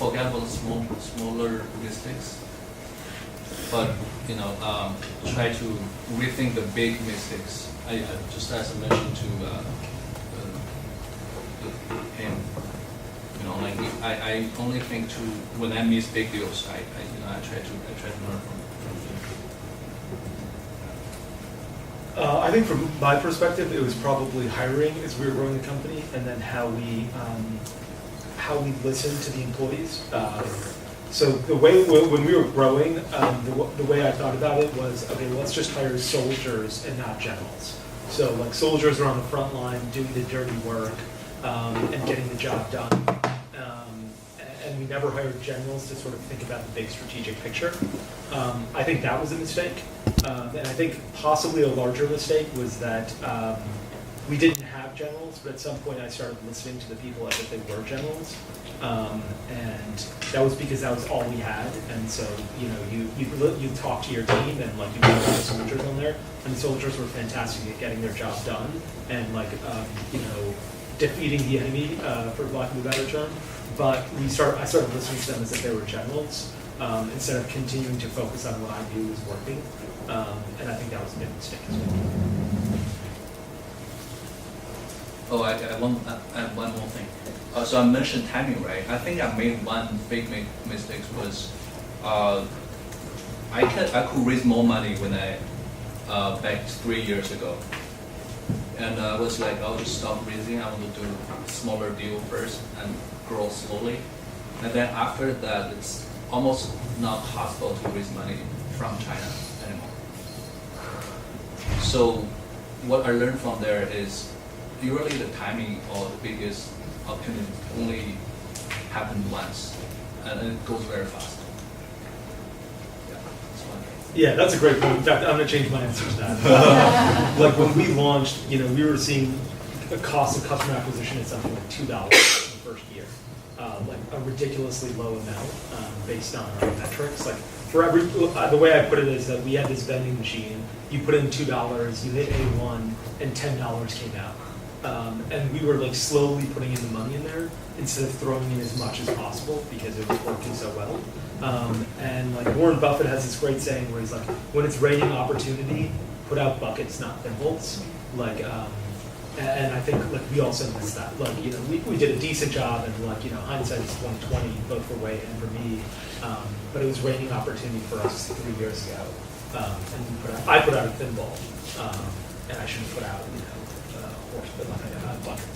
forget about the smaller mistakes, but try to rethink the big mistakes. I just as I mentioned to him, I only think to when I miss big deals, I try to learn from him. I think from my perspective, it was probably hiring as we were growing the company, and then how we listened to the employees. So the way when we were growing, the way I thought about it was, okay, let's just hire soldiers and not generals. So like soldiers are on the front line doing the dirty work and getting the job done. And we never hired generals to sort of think about the big strategic picture. I think that was a mistake. And I think possibly a larger mistake was that we didn't have generals, but at some point I started listening to the people as if they were generals. And that was because that was all we had. And so, you talk to your team and like you have the soldiers on there, and the soldiers were fantastic at getting their job done and defeating the enemy, for lack of a better term. But I started listening to them as if they were generals, instead of continuing to focus on what I knew was working. And I think that was a big mistake as well. Oh, I have one more thing. So I mentioned timing, right? I think I made one big mistake was I could raise more money when I back 3 years ago. And I was like, I'll just stop raising. I want to do a smaller deal first and grow slowly. And then after that, it's almost not possible to raise money from China anymore. So what I learned from there is usually the timing or the biggest opportunity only happen once, and it goes very fast. Yeah, that's a great point. In fact, I'm going to change my answer to that. Like when we launched, we were seeing a cost of customer acquisition at something like $2 in the first year, like a ridiculously low amount based on our metrics. Like for every, the way I put it is that we had this vending machine. You put in $2, you hit A1, and $10 came out. And we were like slowly putting in the money in there instead of throwing in as much as possible because it was working so well. And like Warren Buffett has this great saying where he's like, when it's raining opportunity, put out buckets, not thimbles. Like, and I think like we also missed that. Like, we did a decent job, and like, hindsight is 20/20, both for Wei and for me. But it was raining opportunity for us 3 years ago, and I put out a thimble, and I should have put out, horse, but like a bucket.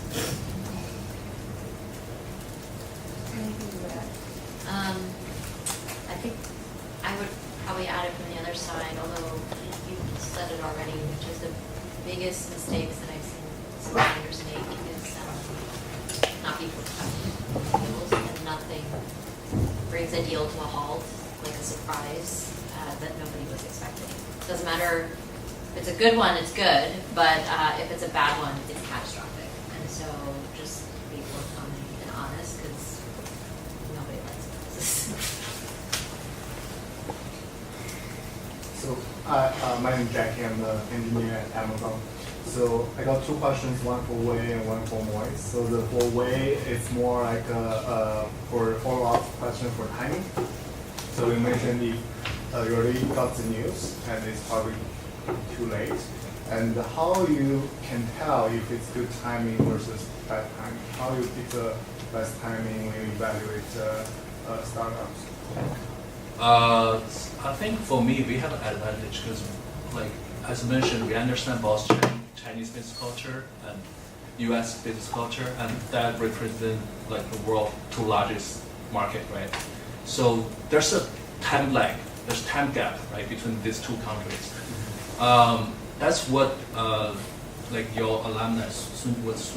Anything you would add? I think I would probably add it from the other side, although you said it already, which is the biggest mistakes that I've seen some founders make is not be productive deals, and nothing brings a deal to a halt, like a surprise that nobody was expecting. Doesn't matter if it's a good one, it's good, but if it's a bad one, it's catastrophic. And so just be forthcoming and honest, because nobody likes this. So, my name is Jackie. I'm the engineer at Amazon. So I got two questions, one for Wei and one for Moiz. So for Wei, it's more like for follow-up question for timing. So you mentioned if you already got the news and it's probably too late. And how you can tell if it's good timing versus bad timing? How you pick the best timing when you evaluate startups? I think for me, we have an advantage because, like as mentioned, we understand both Chinese business culture and U.S. business culture, and that represent like the world's two largest market, right? So there's a time lag, there's time gap, right, between these two countries. That's what like your alumni, what's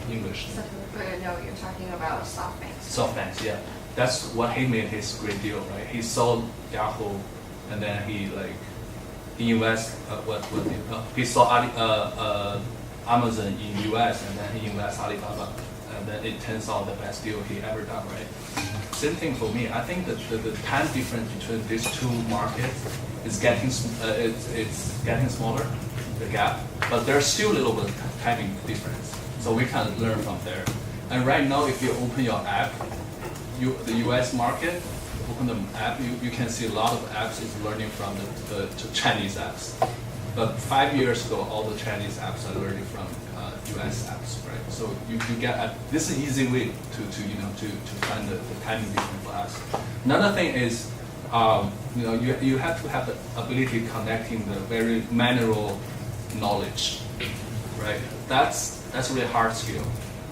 English? No, you're talking about SoftBank. SoftBank, yeah. That's what he made his great deal, right? He sold Yahoo, and then he like in US, he saw Amazon in US, and then he invested Alibaba, and then it turns out the best deal he ever done, right? Same thing for me. I think that the time difference between these two markets is getting it's getting smaller, the gap, but there's still a little bit of timing difference. So we can learn from there. And right now, if you open your app, the US market, open the app, you can see a lot of apps is learning from the Chinese apps. But 5 years ago, all the Chinese apps are learning from US apps, right? So you get this is an easy way to find the timing difference for us. Another thing is, you have to have the ability connecting the very manual knowledge, right? That's a really hard skill,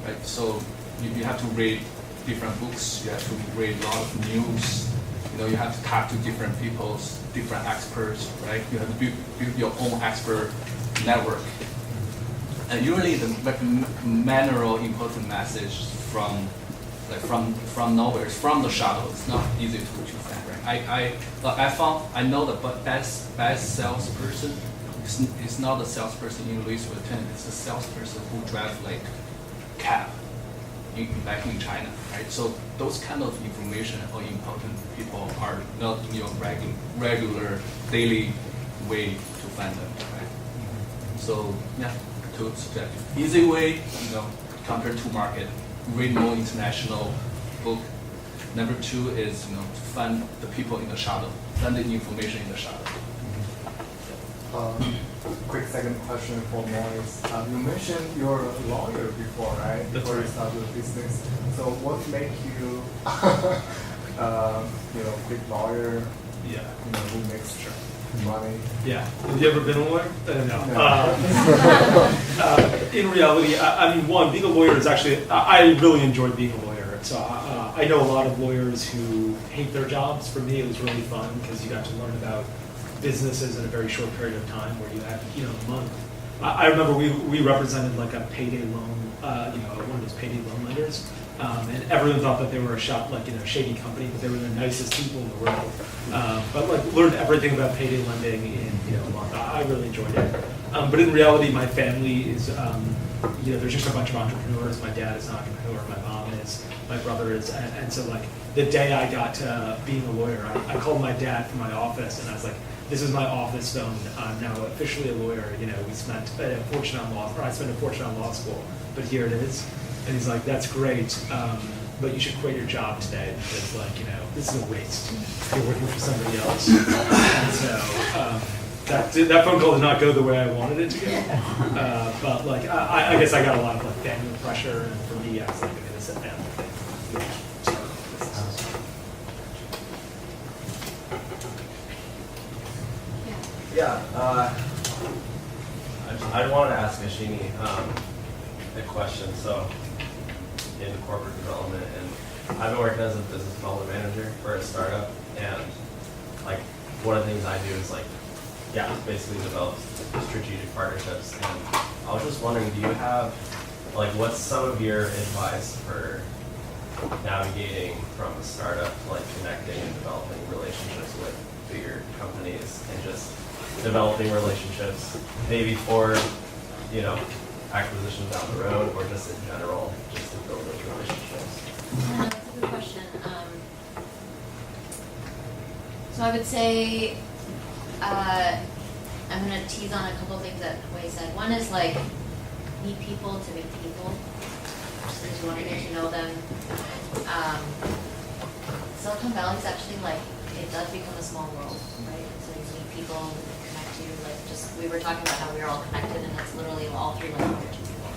right? So you have to read different books, you have to read a lot of news, you have to talk to different people, different experts, right? You have to build your own expert network. And usually the manual important message from nowhere, it's from the shadow. It's not easy to find, right? I know the best salesperson is not the salesperson in Louis Vuitton, it's the salesperson who drives like cab back in China, right? So those kind of information or important people are not in your regular daily way to find them, right? So yeah, to suggest easy way, counter to market, read more international book. Number 2 is to find the people in the shadow, find the information in the shadow. Quick second question for Moiz. You mentioned you're a lawyer before, right? That's before right. you started the business. So what make you, quick lawyer? Yeah. Who makes money? Yeah. Have you ever been a lawyer? No. No. In reality, I mean, one, being a lawyer is actually, I really enjoyed being a lawyer. So I know a lot of lawyers who hate their jobs. For me, it was really fun because you got to learn about businesses in a very short period of time where you had, a month. I remember we represented like a payday loan, one of those payday loan lenders. And everyone thought that they were a shady company, but they were the nicest people in the world. But learned everything about payday lending in a month. I really enjoyed it. But in reality, my family is, there's just a bunch of entrepreneurs. My dad is an entrepreneur. My mom is. My brother is. And so the day I got to being a lawyer, I called my dad from my office, and I was like, "This is my office phone. I'm now officially a lawyer. We spent a fortune on law, or I spent a fortune on law school, but here it is." And he's like, "That's great, but you should quit your job today because, this is a waste. You're working for somebody else." And so that phone call did not go the way I wanted it to go. But I guess I got a lot of family pressure, and for me, I was like, I'm gonna sit down. Yeah, I wanted to ask Ashini a question. So, in corporate development, and I've been working as a business development manager for a startup, and one of the things I do is basically develop strategic partnerships. And I was just wondering, do you have what's some of your advice for navigating from a startup to connecting and developing relationships with bigger companies and just developing relationships maybe for acquisitions down the road or just in general just to build those relationships? That's a good question. So I would say I'm going to tease on a couple of things that Wei said. One is meet people to meet people. Just because you want to get to know them. Silicon Valley is actually it does become a small world, right? So you meet people, connect you. We were talking about how we are all connected, and that's literally all 300 people.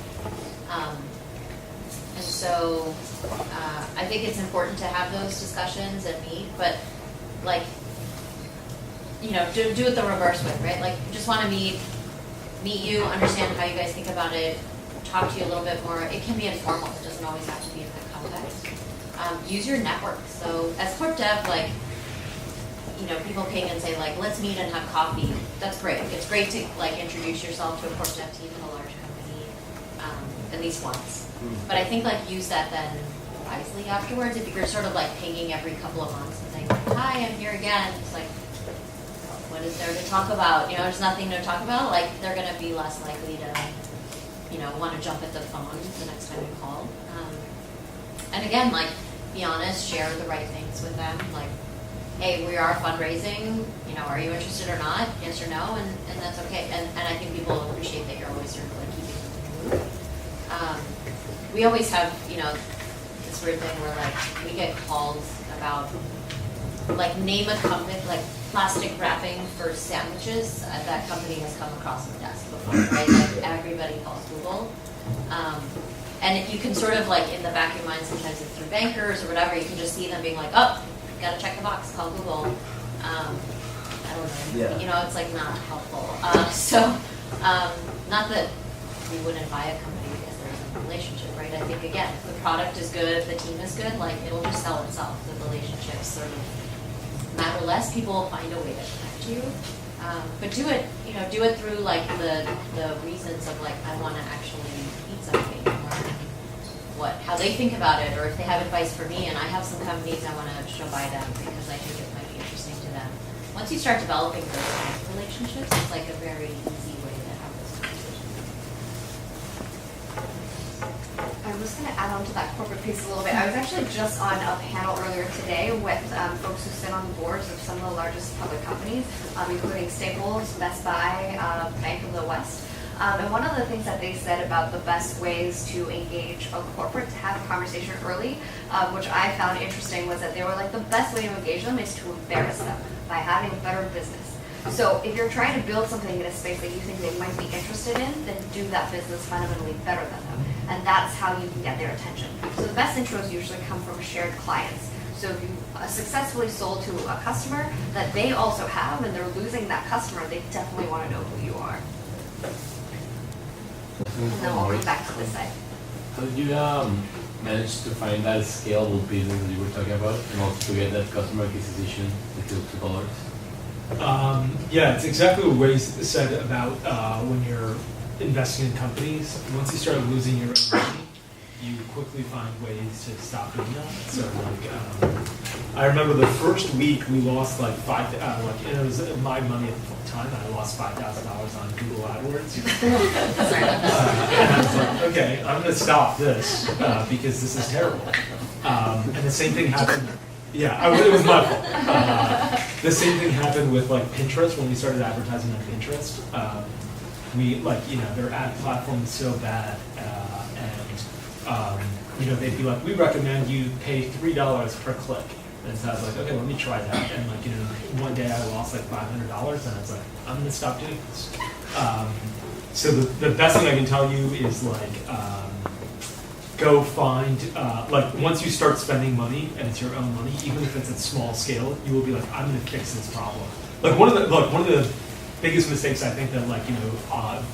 And so I think it's important to have those discussions and meet, but do it the reverse way, right? You just want to meet you, understand how you guys think about it, talk to you a little bit more. It can be informal. It doesn't always have to be in that context. Use your network. So as corp dev, people ping and say let's meet and have coffee. That's great. It's great to introduce yourself to a corp dev team in a large company at least once. But I think use that then wisely afterwards. If you're sort of pinging every couple of months and saying, "Hi, I'm here again," it's what is there to talk about? There's nothing to talk about. They're going to be less likely to want to jump at the phone the next time you call. And again, be honest, share the right things with them. Hey, we are fundraising. Are you interested or not? Yes or no, and that's okay. And I think people appreciate that you're always sort of keeping them in the loop. we always have, this weird thing where like we get calls about like name a company, like plastic wrapping for sandwiches. That company has come across the desk before, right? Like everybody calls Google. And if you can sort of like in the back of your mind, sometimes it's through bankers or whatever, you can just see them being like, oh, gotta check the box, call Google. I don't know, it's like not helpful. Not that we wouldn't buy a company because there's a relationship, right? I think again, if the product is good, if the team is good, like it'll just sell itself. The relationships sort of matter less. People will find a way to connect you. But do it through like the reasons of like, I want to actually eat something, or how they think about it, or if they have advice for me, and I have some companies I want to show by them because I think it might be interesting to them. Once you start developing those kinds of relationships, it's like a very easy way to have those conversations. I was going to add on to that corporate piece a little bit. I was actually just on a panel earlier today with folks who sit on the boards of some of the largest public companies, including Staples, Best Buy, Bank of the West. And one of the things that they said about the best ways to engage a corporate to have a conversation early, which I found interesting, was that they were like, the best way to engage them is to embarrass them by having better business. So if you're trying to build something in a space that you think they might be interested in, then do that business fundamentally better than them. And that's how you can get their attention. So the best intros usually come from shared clients. So if you successfully sold to a customer that they also have and they're losing that customer, they definitely want to know who you are. And then we'll come back to this side. How did you manage to find that scalable business that you were talking about and also to get that customer acquisition to $2? Yeah, it's exactly what Wei said about when you're investing in companies. Once you start losing your own money, you quickly find ways to stop doing that. So I remember the first week we lost like and it was my money at the time. I lost $5,000 on Google AdWords. And I was like, okay, I'm going to stop this because this is terrible. And the same thing happened. Yeah, it was my fault. The same thing happened with like Pinterest when we started advertising on Pinterest. Their ad platform is so bad, they'd be like, we recommend you pay $3 per click. And so I was like, okay, let me try that. And one day I lost like $500, and I was like, I'm gonna stop doing this. So the best thing I can tell you is go find, once you start spending money and it's your own money, even if it's at small scale, you will be like, I'm gonna fix this problem. One of the biggest mistakes I think that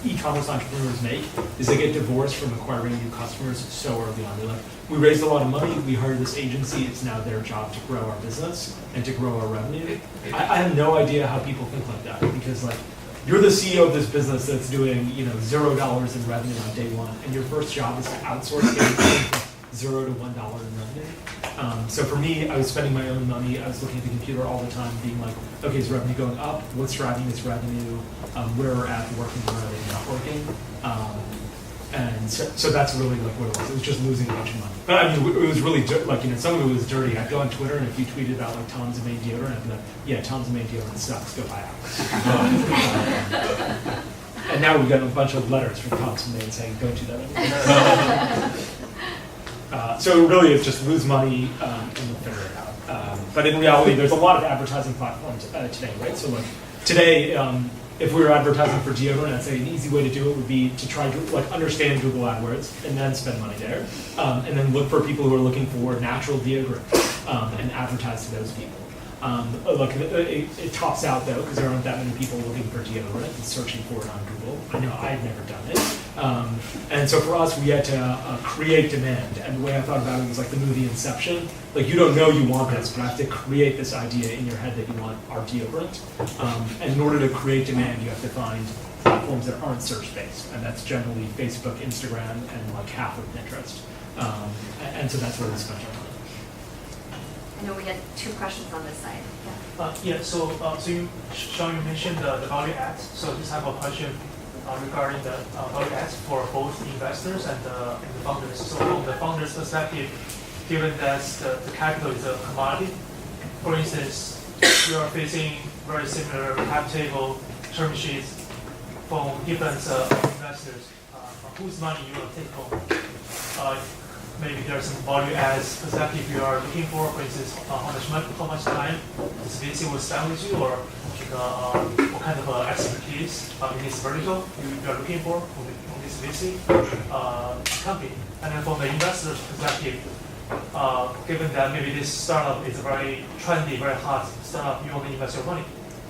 e-commerce entrepreneurs make is they get divorced from acquiring new customers so early on. They're like, we raised a lot of money, we hired this agency, it's now their job to grow our business and to grow our revenue. I have no idea how people think like that, because you're the CEO of this business that's doing $0 in revenue on day one, and your first job is to outsource getting from $0 to $1 in revenue. So for me, I was spending my own money. I was looking at the computer all the time, being like, okay, is revenue going up? What's driving this revenue? Where are ads working? Where are they not working? And so that's really what it was. It was just losing a bunch of money. But I mean, it was really some of it was dirty. I'd go on Twitter, and if you tweeted about Tom's main deodorant, I'd be like, yeah, Tom's main deodorant sucks. Go buy ours. And now we've got a bunch of letters from Tom's main saying, don't do that anymore. So really, it's just lose money and we'll figure it out. But in reality, there's a lot of advertising platforms today, right? So today, if we were advertising for deodorant, I'd say an easy way to do it would be to try to understand Google AdWords and then spend money there, and then look for people who are looking for natural deodorant and advertise to those people. It tops out though, because there aren't that many people looking for deodorant and searching for it on Google. I know I've never done it. And so for us, we had to create demand. And the way I thought about it was like the movie Inception. You don't know you want this, but I have to create this idea in your head that you want our deodorant. And in order to create demand, you have to find platforms that aren't search-based. And that's generally Facebook, Instagram, and half of Pinterest. And so that's where we spent our money. I know we had two questions on this side. So Sean, you mentioned the value adds. So just have a question regarding the value adds for both the investors and the founders. So from the founders' perspective, given that the capital is a commodity, for instance, you are facing very similar cap table term sheets from different investors. Whose money you will take home? maybe there are some value adds perspective you are looking for instance, how much time this VC will spend with you, or what kind of expertise in this vertical you are looking for from this VC company. And then from the investor's perspective, given that maybe this startup is a very trendy, very hot startup, you want to invest your money,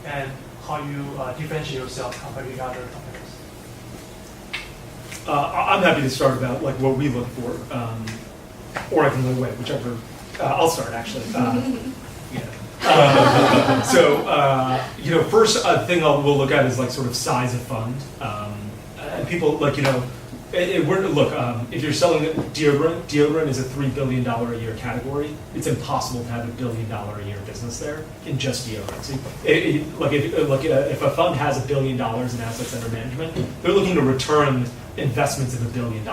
and how you differentiate yourself compared to other companies. I'm happy to start about like what we look for, or I can go away, whichever. I'll start actually. First thing we'll look at is like sort of size of fund. And people like if you're selling deodorant is a $3 billion a year category. It's impossible to have $1 billion a year business there in just deodorant. So if a fund has $1 billion in assets under management, they're looking to return investments of $1 billion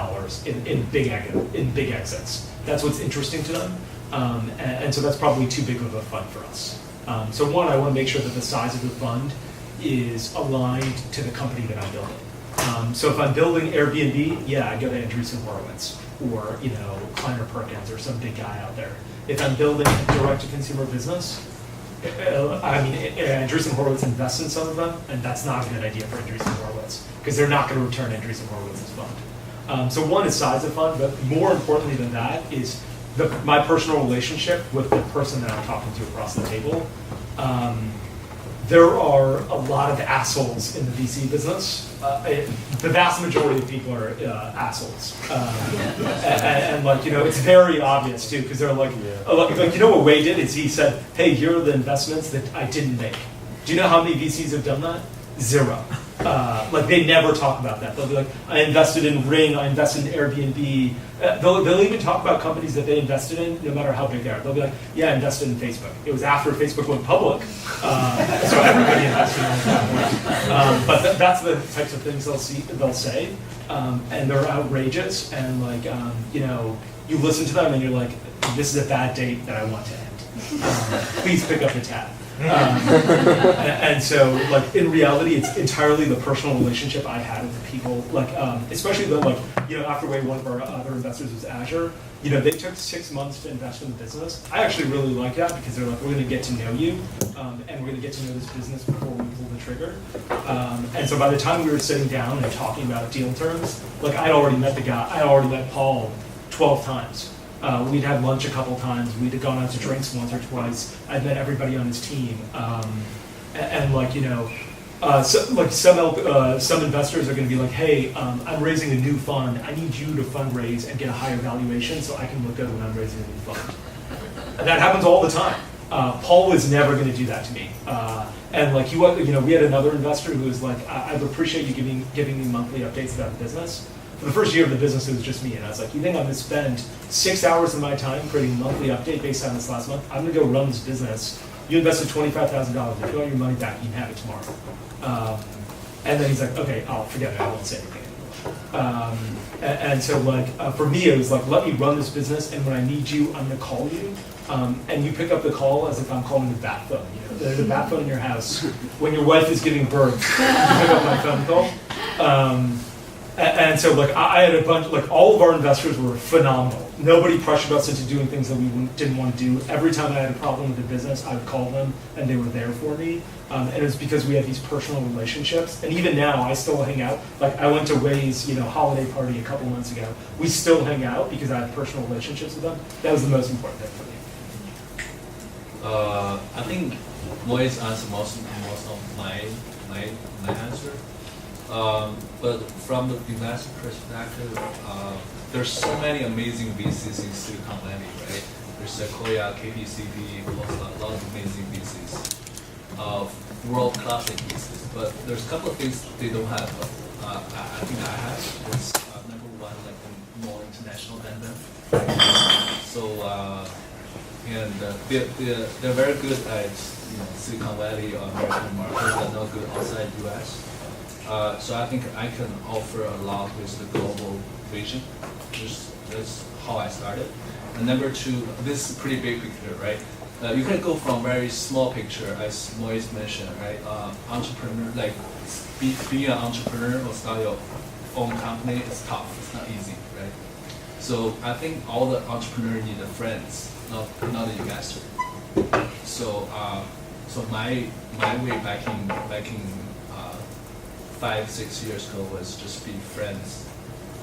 in big exits. That's what's interesting to them, and so that's probably too big of a fund for us. So one, I want to make sure that the size of the fund is aligned to the company that I'm building. So if I'm building Airbnb, yeah, I go to Andreessen Horowitz or Kleiner Perkins or some big guy out there. If I'm building a direct-to-consumer business, Andreessen Horowitz invests in some of them, and that's not a good idea for Andreessen Horowitz because they're not going to return Andreessen Horowitz's fund. So one is size of fund, but more importantly than that is my personal relationship with the person that I'm talking to across the table. There are a lot of assholes in the VC business. The vast majority of people are assholes, and it's very obvious too because they're like what Wei did is he said, hey, here are the investments that I didn't make. Do you know how many VCs have done that? 0. They never talk about that. They'll be like, I invested in Ring, I invested in Airbnb. They'll even talk about companies that they invested in, no matter how big they are. They'll be like, yeah, I invested in Facebook. It was after Facebook went public, so everybody invested in Facebook. But that's the types of things they'll say, and they're outrageous. And you listen to them and you're like, this is a bad date that I want to end. Please pick up the tab. And so, in reality, it's entirely the personal relationship I had with the people. Especially after Wei, one of our other investors was Azure. They took 6 months to invest in the business. I actually really like that because they're like, we're going to get to know you, and we're going to get to know this business before we pull the trigger. And so by the time we were sitting down and talking about deal terms, I'd already met the guy. I already met Paul 12 times. We'd had lunch a couple times. We'd gone out to drinks once or twice. I'd met everybody on his team, some investors are going to be like, hey, I'm raising a new fund. I need you to fundraise and get a higher valuation so I can look good when I'm raising a new fund. And that happens all the time. Paul was never going to do that to me. We had another investor who was like, I would appreciate you giving me monthly updates about the business. For the first year of the business, it was just me, and I was like, you think I'm going to spend 6 hours of my time creating a monthly update based on this last month? I'm going to go run this business. You invested $25,000. If you want your money back, you can have it tomorrow. And then he's like, okay, I'll forget it. I won't say anything. For me, it was like, let me run this business, and when I need you, I'm going to call you. And you pick up the call as if I'm calling the bat phone. There's a bat phone in your house. When your wife is giving birth, you pick up my phone call. I had a bunch, all of our investors were phenomenal. Nobody pressured us into doing things that we didn't want to do. Every time I had a problem with the business, I would call them, and they were there for me. And it was because we had these personal relationships. And even now, I still hang out. I went to Wei's, holiday party a couple months ago. We still hang out because I have personal relationships with them. That was the most important thing for me. I think Moiz answered most of my answer. But from the investor perspective, there's so many amazing VCs in Silicon Valley, right? There's Sequoia, KPCP, a lot of amazing VCs, world-class VCs. But there's a couple of things they don't have. I think I have. It's number one, a more international than them. They're very good at Silicon Valley or American market, but not good outside US. So I think I can offer a lot with the global vision. That's how I started. And number two, this is a pretty big picture, right? You can go from very small picture, as Moiz mentioned, right? Entrepreneur, being an entrepreneur or start your own company is tough. It's not easy, right? So I think all the entrepreneurs need a friends, not an investor. So my way back in 5-6 years ago was just be friends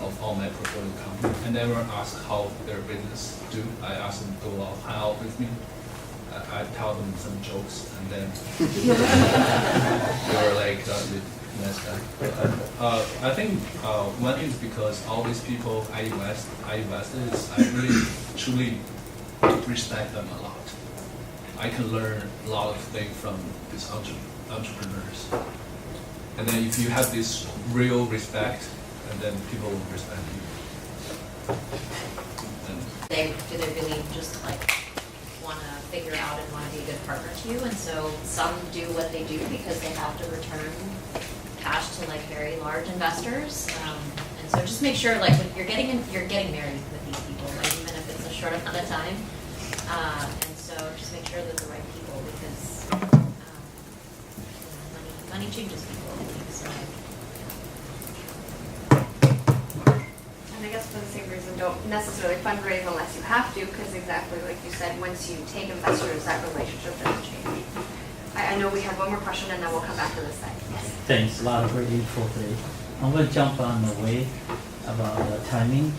of all my portfolio companies. I never ask how their business do. I ask them to go out, hang out with me. I tell them some jokes, and then they were like, nice guy. I think one is because all these people I invested, I really truly respect them a lot. I can learn a lot of things from these entrepreneurs. And then if you have this real respect, and then people will respect you. Do they really just like want to figure out and want to be a good partner to you? And so some do what they do because they have to return cash to like very large investors. And so just make sure like when you're getting married with these people, like even if it's a short amount of time. And so just make sure they're the right people because money changes people, I think. So. And I guess for the same reason, don't necessarily fundraise unless you have to, because exactly like you said, once you take investors, that relationship doesn't change. I know we have one more question, and then we'll come back to this side. Yes. Thanks, a lot of great info today. I'm going to jump on the way about timing.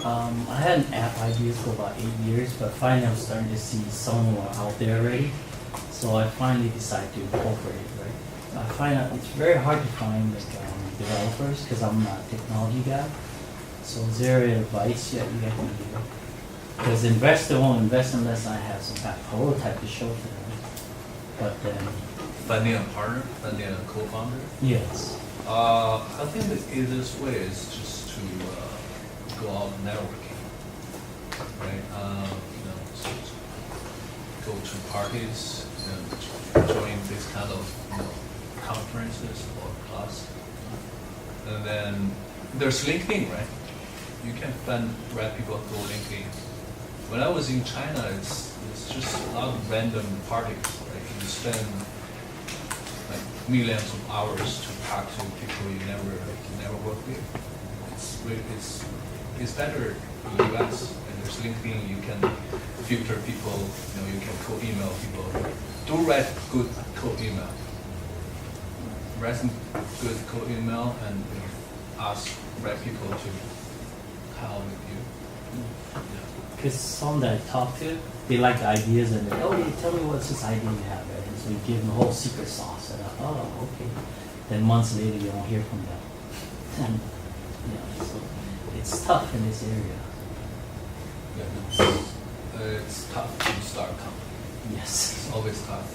I had an app idea for about 8 years, but finally I'm starting to see some more out there already. So I finally decided to incorporate it, right? I find out it's very hard to find like, developers because I'm not a technology guy. So is there any advice you guys can give? Because investor won't invest unless I have some kind of prototype to show to them. But then... Finding a partner, finding a co-founder? Yes. I think the easiest way is just to go out networking, right? So go to parties, join this kind of conferences or class, and then there's LinkedIn, right? You can find right people through LinkedIn. When I was in China, it's just a lot of random parties, right? You spend like millions of hours to talk to people you never work with. It's better in the US. And there's LinkedIn, you can filter people, you can co-email people. Do write good co-email. Write some good co-email and ask right people to help with you. Because some that I talk to, they like the ideas and they're, tell me what's this idea you have, right? And so you give them the whole secret sauce. And okay. Then months later, you don't hear from them. And, so it's tough in this area. Yeah, it's tough to start a company. Yes. It's always tough.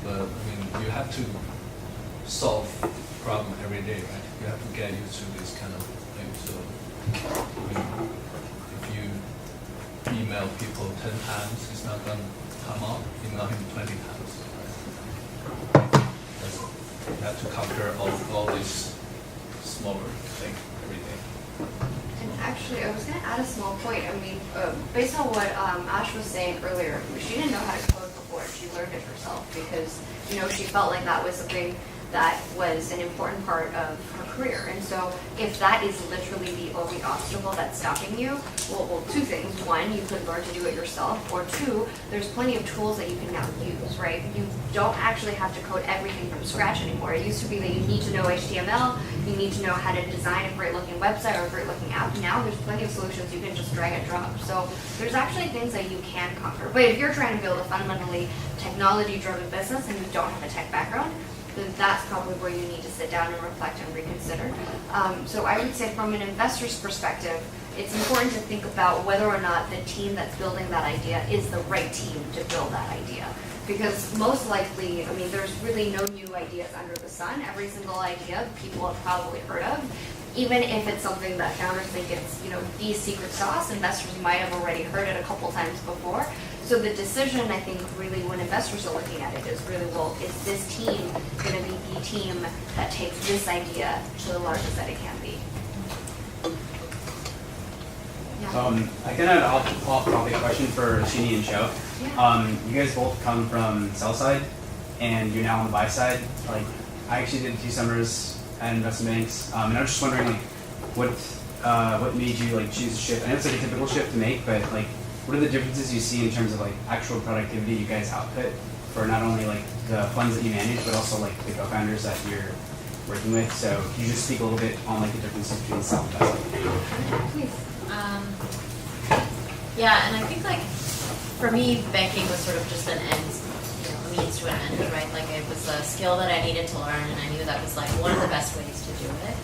But you have to solve the problem every day, right? You have to get used to this kind of thing. So, if you email people 10 times, it's not going to come out. Email him 20 times. Right? You have to conquer all these smaller things every day. And actually, I was going to add a small point. Based on what Ash was saying earlier, she didn't know how to code before. She learned it herself because, she felt like that was something that was an important part of her career. And so if that is literally the only obstacle that's stopping you, well, two things. One, you could learn to do it yourself, or two, there's plenty of tools that you can now use, right? You don't actually have to code everything from scratch anymore. It used to be that you need to know HTML, you need to know how to design a great looking website or a great looking app. Now there's plenty of solutions you can just drag and drop. So there's actually things that you can conquer. But if you're trying to build a fundamentally technology-driven business and you don't have a tech background, then that's probably where you need to sit down and reflect and reconsider. So I would say from an investor's perspective, it's important to think about whether or not the team that's building that idea is the right team to build that idea. Because most likely, there's really no new ideas under the sun. Every single idea people have probably heard of. Even if it's something that founders think it's, the secret sauce, investors might have already heard it a couple times before. So the decision, I think, really when investors are looking at it is really, is this team going to be the team that takes this idea to the largest that it can be? Yeah. I can have an off-topic question for Shini and Xiao. Yeah. You guys both come from sell side, and you're now on the buy side. I actually did 2 summers at investment banks, and I was just wondering, what what made you like choose shift? I know it's like a typical shift to make, but like, what are the differences you see in terms of like actual productivity you guys output for not only like the funds that you manage, but also like the co-founders that you're working with? So can you just speak a little bit on like the differences between self-investment? Please. Yeah, and I think like for me, banking was sort of just an end, a means to an end, right? Like it was a skill that I needed to learn, and I knew that was like one of the best ways to do it.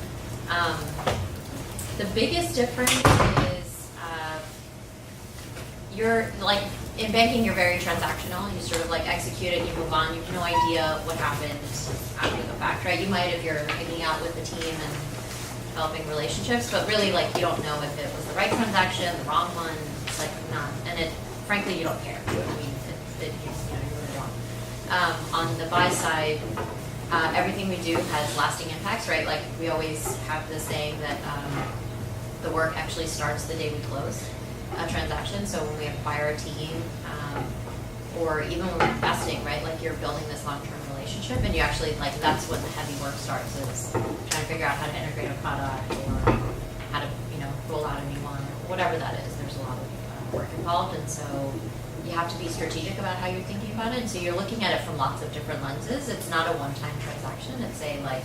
The biggest difference is you're like in banking, you're very transactional. You sort of like execute it, you move on. You have no idea what happened after the fact, right? You might if you're hanging out with the team and developing relationships, but really like you don't know if it was the right transaction, the wrong one. It's like not, and it frankly you don't care. I mean, you really don't. On the buy side, everything we do has lasting impacts, right? Like we always have this saying that the work actually starts the day we close a transaction. So when we acquire a team, or even when we're investing, right? Like you're building this long-term relationship, and you actually like that's when the heavy work starts, is trying to figure out how to integrate a product or how to roll out a new one or whatever that is. There's a lot of work involved, and so you have to be strategic about how you're thinking about it. And so you're looking at it from lots of different lenses. It's not a one-time transaction. It's a like,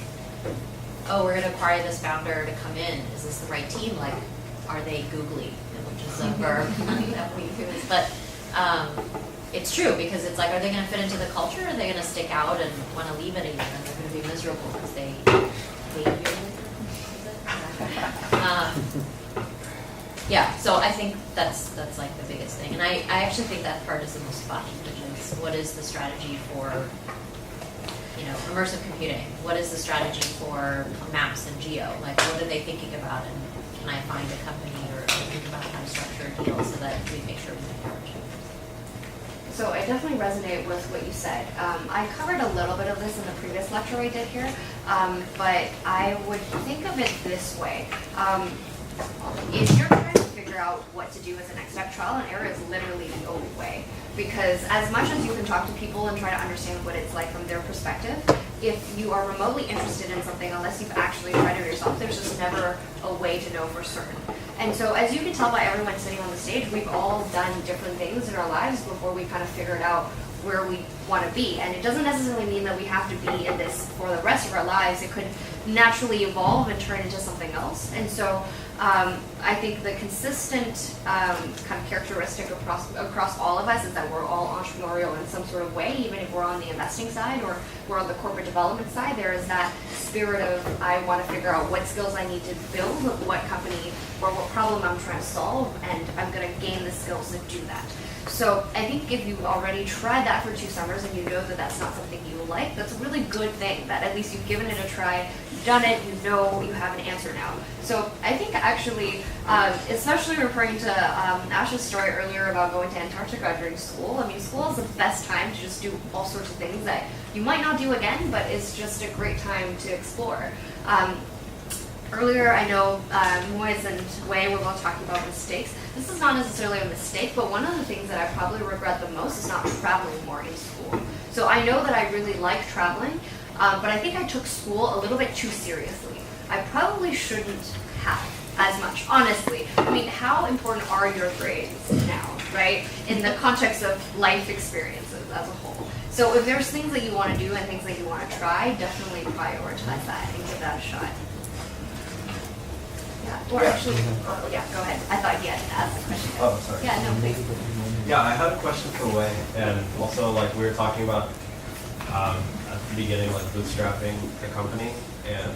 oh, we're going to acquire this founder to come in. Is this the right team? Like, are they googly? Which is a verb that we use. But it's true, because it's like, are they going to fit into the culture? Or are they going to stick out and want to leave it a year, and they're going to be miserable because they hate you? Yeah, so I think that's like the biggest thing. And I actually think that part is the most fun, which is what is the strategy for immersive computing? What is the strategy for maps and geo? Like, what are they thinking about? And can I find a company or think about how to structure a deal so that we make sure we make our achievements? So I definitely resonate with what you said. I covered a little bit of this in the previous lecture I did here, but I would think of it this way. If you're trying to figure out what to do as a next step, trial and error is literally the only way. Because as much as you can talk to people and try to understand what it's like from their perspective, if you are remotely interested in something, unless you've actually tried it yourself, there's just never a way to know for certain. And so as you can tell by everyone sitting on the stage, we've all done different things in our lives before we kind of figured out where we want to be. And it doesn't necessarily mean that we have to be in this for the rest of our lives. It could naturally evolve and turn into something else. And so I think the consistent kind of characteristic across all of us is that we're all entrepreneurial in some sort of way, even if we're on the investing side or we're on the corporate development side. There is that spirit of, I want to figure out what skills I need to build, what company or what problem I'm trying to solve, and I'm going to gain the skills to do that. So I think if you've already tried that for 2 summers and you know that that's not something you like, that's a really good thing, that at least you've given it a try, you've done it, you know you have an answer now. So I think actually, especially referring to Ash's story earlier about going to Antarctica during school, I mean, school is the best time to just do all sorts of things that you might not do again, but it's just a great time to explore. Earlier, I know Moiz and Wei were both talking about mistakes. This is not necessarily a mistake, but one of the things that I probably regret the most is not traveling more in school. So I know that I really like traveling, but I think I took school a little bit too seriously. I probably shouldn't have as much, honestly. I mean, how important are your grades now, right? In the context of life experiences as a whole. So if there's things that you want to do and things that you want to try, definitely prioritize that and give that a shot. Yeah, or actually, yeah, go ahead. I thought you had to ask the question. Oh, sorry. Yeah, no, please. Yeah, I had a question for Wei, and also like we were talking about at the beginning, like bootstrapping the company and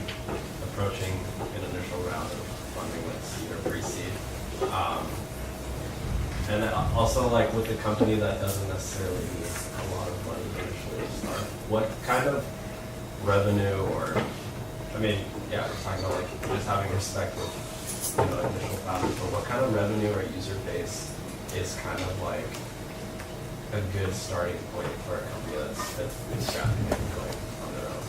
approaching an initial round of funding with seed or pre-seed. And also like with the company that doesn't necessarily need a lot of money initially to start, what kind of revenue or, I mean, yeah, we're talking about like just having respect with initial founders, but what kind of revenue or user base is kind of like a good starting point for a company that's bootstrapping and going on their own?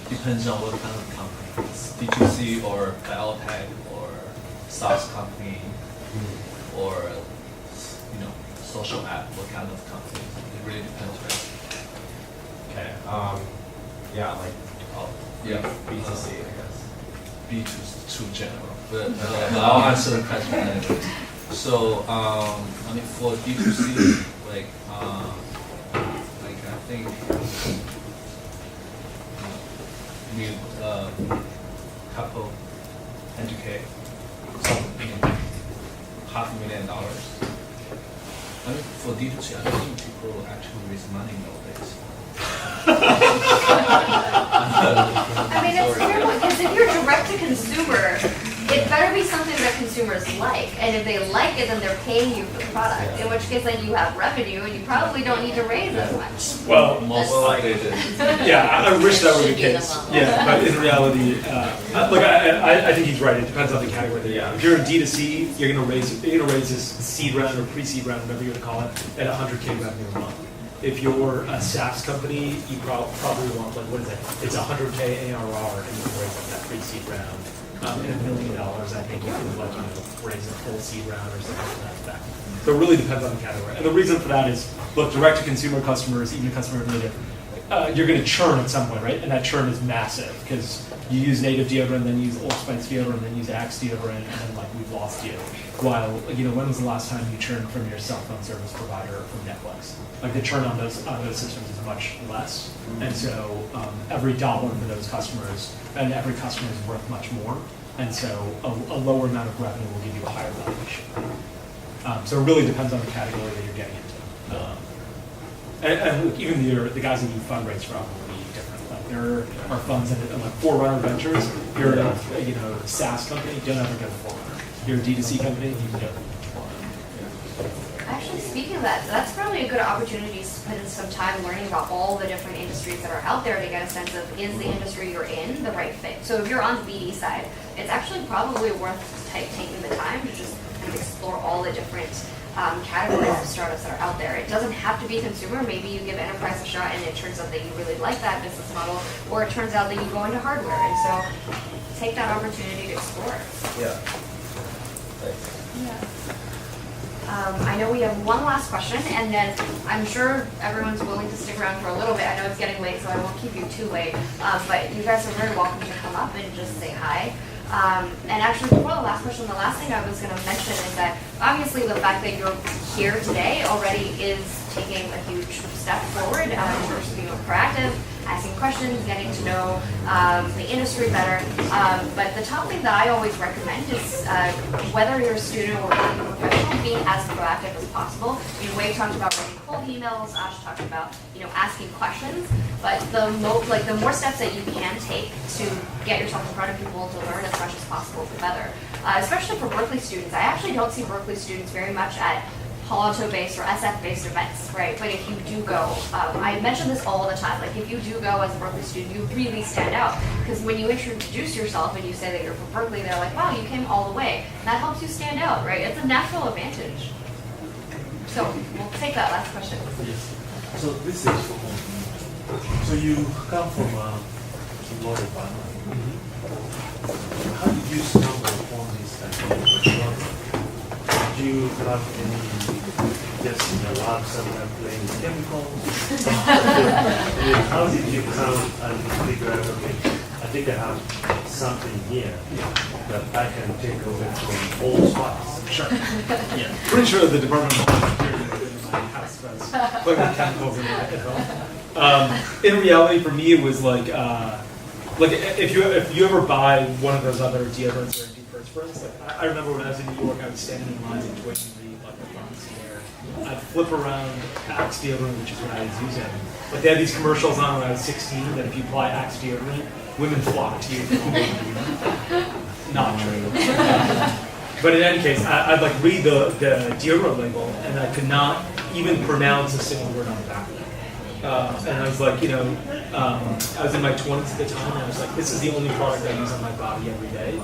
Depends on what kind of company. It's D2C or Dialpad or SaaS company or social app, what kind of company. It really depends, right? Okay. Yeah, like Yeah. B2C, I guess. B2 too general. but I'll answer the question anyway. So, I mean, for D2C, like I think we couple educate something $500,000. I mean, for D2C, I don't think people actually raise money nowadays. I mean, it's terrible, because if you're direct to consumer, it better be something that consumers like. And if they like it, then they're paying you for the product. In which case, then you have revenue, and you probably don't need to raise as much. Well, Most likely it is. yeah, I wish that were the Should be the case. model. Yeah, but in reality, look, I think he's right. It depends on the category that you're in. If you're in D2C, you're gonna raise this seed round or pre-seed round, whatever you're gonna call it, at 100K revenue a month. If you're a SaaS company, you probably want, like, what is it? It's 100K ARR, and you can raise up that pre-seed round. And $1 million, I think, you could, like, raise a full seed round or something to that effect. So it really depends on the category. And the reason for that is, look, direct-to-consumer customers, even customer native, you're going to churn at some point, right? And that churn is massive because you use native deodorant, then use Old Spice deodorant, then use Axe deodorant, and then, like, we've lost you. While, when was the last time you churned from your cell phone service provider from Netflix? Like, the churn on those systems is much less. And so every dollar for those customers, and every customer is worth much more. And so a lower amount of revenue will give you a higher valuation. So it really depends on the category that you're getting into. And look, even the guys that you fundraise from will be different. Like, there are funds in like Forerunner Ventures. If you're a SaaS company, don't ever go to Forerunner. If you're a D2C company, you can go to Forerunner. Actually, speaking of that, that's probably a good opportunity to put in some time learning about all the different industries that are out there to get a sense of, is the industry you're in the right fit? So if you're on the BD side, it's actually probably worth taking the time to just kind of explore all the different categories of startups that are out there. It doesn't have to be consumer. Maybe you give enterprise a shot and it turns out that you really like that business model, or it turns out that you go into hardware. And so take that opportunity to explore. Yeah. Thanks. Yeah. I know we have one last question, and then I'm sure everyone's willing to stick around for a little bit. I know it's getting late, so I won't keep you too late. But you guys are very welcome to come up and just say hi. And actually, before the last question, the last thing I was going to mention is that obviously the fact that you're here today already is taking a huge step forward in terms of being proactive, asking questions, getting to know the industry better. But the top thing that I always recommend is whether you're a student or a professional, being as proactive as possible. Wei talked about writing cold emails, Ash talked about asking questions. But the more steps that you can take to get yourself in front of people to learn as much as possible, the better. Especially for Berkeley students. I actually don't see Berkeley students very much at Palo Alto-based or SF-based events, right? But if you do go, I mention this all the time, like if you do go as a Berkeley student, you really stand out. Because when you introduce yourself and you say that you're from Berkeley, they're like, wow, you came all the way. That helps you stand out, right? It's a natural advantage. So we'll take that last question. Yes. So this is for so you come from a lawyer background. How did you stumble upon this idea of do you have any, just in the lab somewhere playing with chemicals? How did you come and figure out, okay, I think I have something here that I can take away from Old Spice? Sure. Yeah. Pretty sure the Department of House has playing with chemicals in that at home. In reality, for me, it was like if you ever buy one of those other deodorants or antiperspirants, like I remember when I was in New York, I was standing in line and waiting to read the pharmacy there. I'd flip around Axe deodorant, which is what I was using. But they had these commercials on when I was 16 that if you apply Axe deodorant, women flock to you. Not true. But in any case, I'd read the deodorant label, and I could not even pronounce a single word on the back of it. And I was like, I was in my 20s at the time, and I was like, this is the only product I use on my body every day.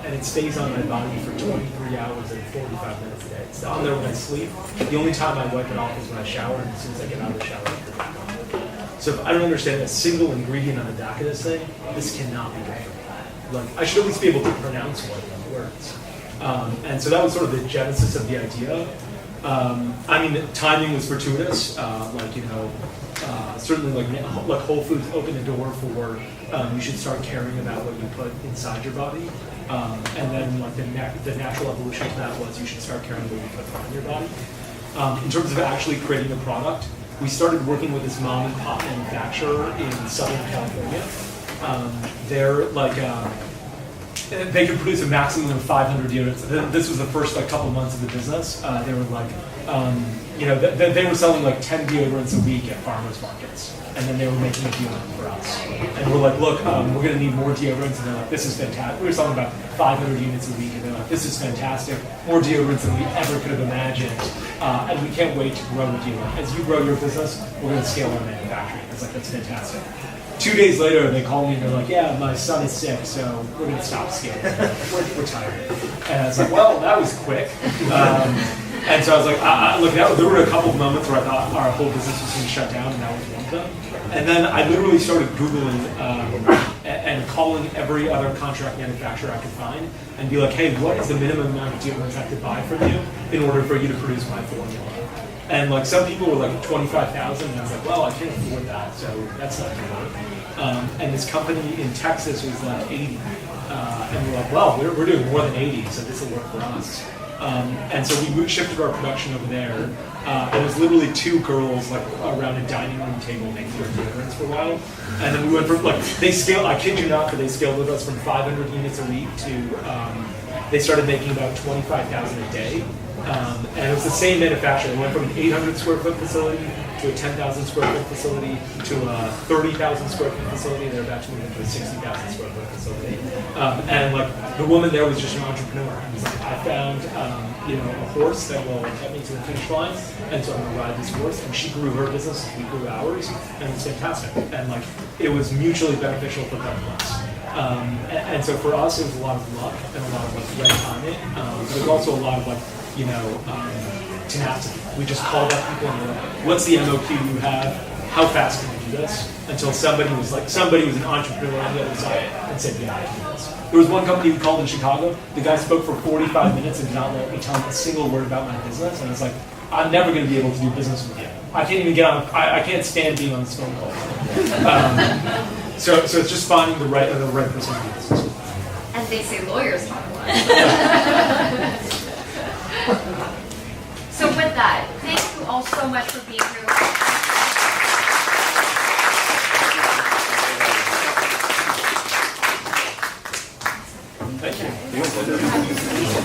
And it stays on my body for 23 hours and 45 minutes a day. It's on there when I sleep. The only time I wipe it off is when I shower, and as soon as I get out of the shower, I put it back on. So if I don't understand a single ingredient on the back of this thing, this cannot be good for me. I should at least be able to pronounce one of the words. And so that was sort of the genesis of the idea. I mean, timing was fortuitous. Certainly like Whole Foods opened the door for you should start caring about what you put inside your body, and then like the natural evolution of that was you should start caring what you put on your body. In terms of actually creating a product, we started working with this mom and pop manufacturer in Southern California. They're like they could produce a maximum of 500 units. This was the first like couple months of the business. They were like, they were selling like 10 deodorants a week at farmers markets, and then they were making a deodorant for us. And we're like, look, we're going to need more deodorants, and they're like, this is fantastic. We were selling about 500 units a week, and they're like, this is fantastic. More deodorants than we ever could have imagined, and we can't wait to grow with you. As you grow your business, we're going to scale our manufacturing. It's like, that's fantastic. 2 days later, they call me and they're like, yeah, my son is sick, so we're going to stop scaling. We're tired. And I was like, well, that was quick. And so I was like, there were a couple of moments where I thought our whole business was going to shut down, and that was one of them. And then I literally started Googling and calling every other contract manufacturer I could find and be like, hey, what is the minimum amount of deodorants I could buy from you in order for you to produce my formula? And like some people were like 25,000, and I was like, well, I can't afford that, so that's not gonna work. And this company in Texas was like 80, and we're like, well, we're doing more than 80, so this will work for us. And so we shifted our production over there. It was literally two girls like around a dining room table making their deodorants for a while. And then we went from like, they scaled, I kid you not, but they scaled with us from 500 units a week to, they started making about 25,000 a day. And it was the same manufacturer. They went from an 800 square foot facility to a 10,000 square foot facility to a 30,000 square foot facility. They're about to move into a 60,000 square foot facility. And like the woman there was just an entrepreneur. She was like, I found a horse that will get me to the finish line, and so I'm going to ride this horse. And she grew her business, we grew ours, and it was fantastic. And like it was mutually beneficial for both of us. And so for us, it was a lot of luck and a lot of like right timing. But it was also a lot of like tenacity. We just called up people and were like, what's the MOQ you have? How fast can we do this? Until somebody was an entrepreneur on the other side and said, yeah, I can do this. There was one company we called in Chicago. The guy spoke for 45 minutes and did not let me tell him a single word about my business. And I was like, I'm never going to be able to do business with you. I can't even get on, I can't stand being on this phone call. So it's just finding the right person to do business with. And they say lawyers talk a lot. So with that, thank you all so much for being here. Thank you.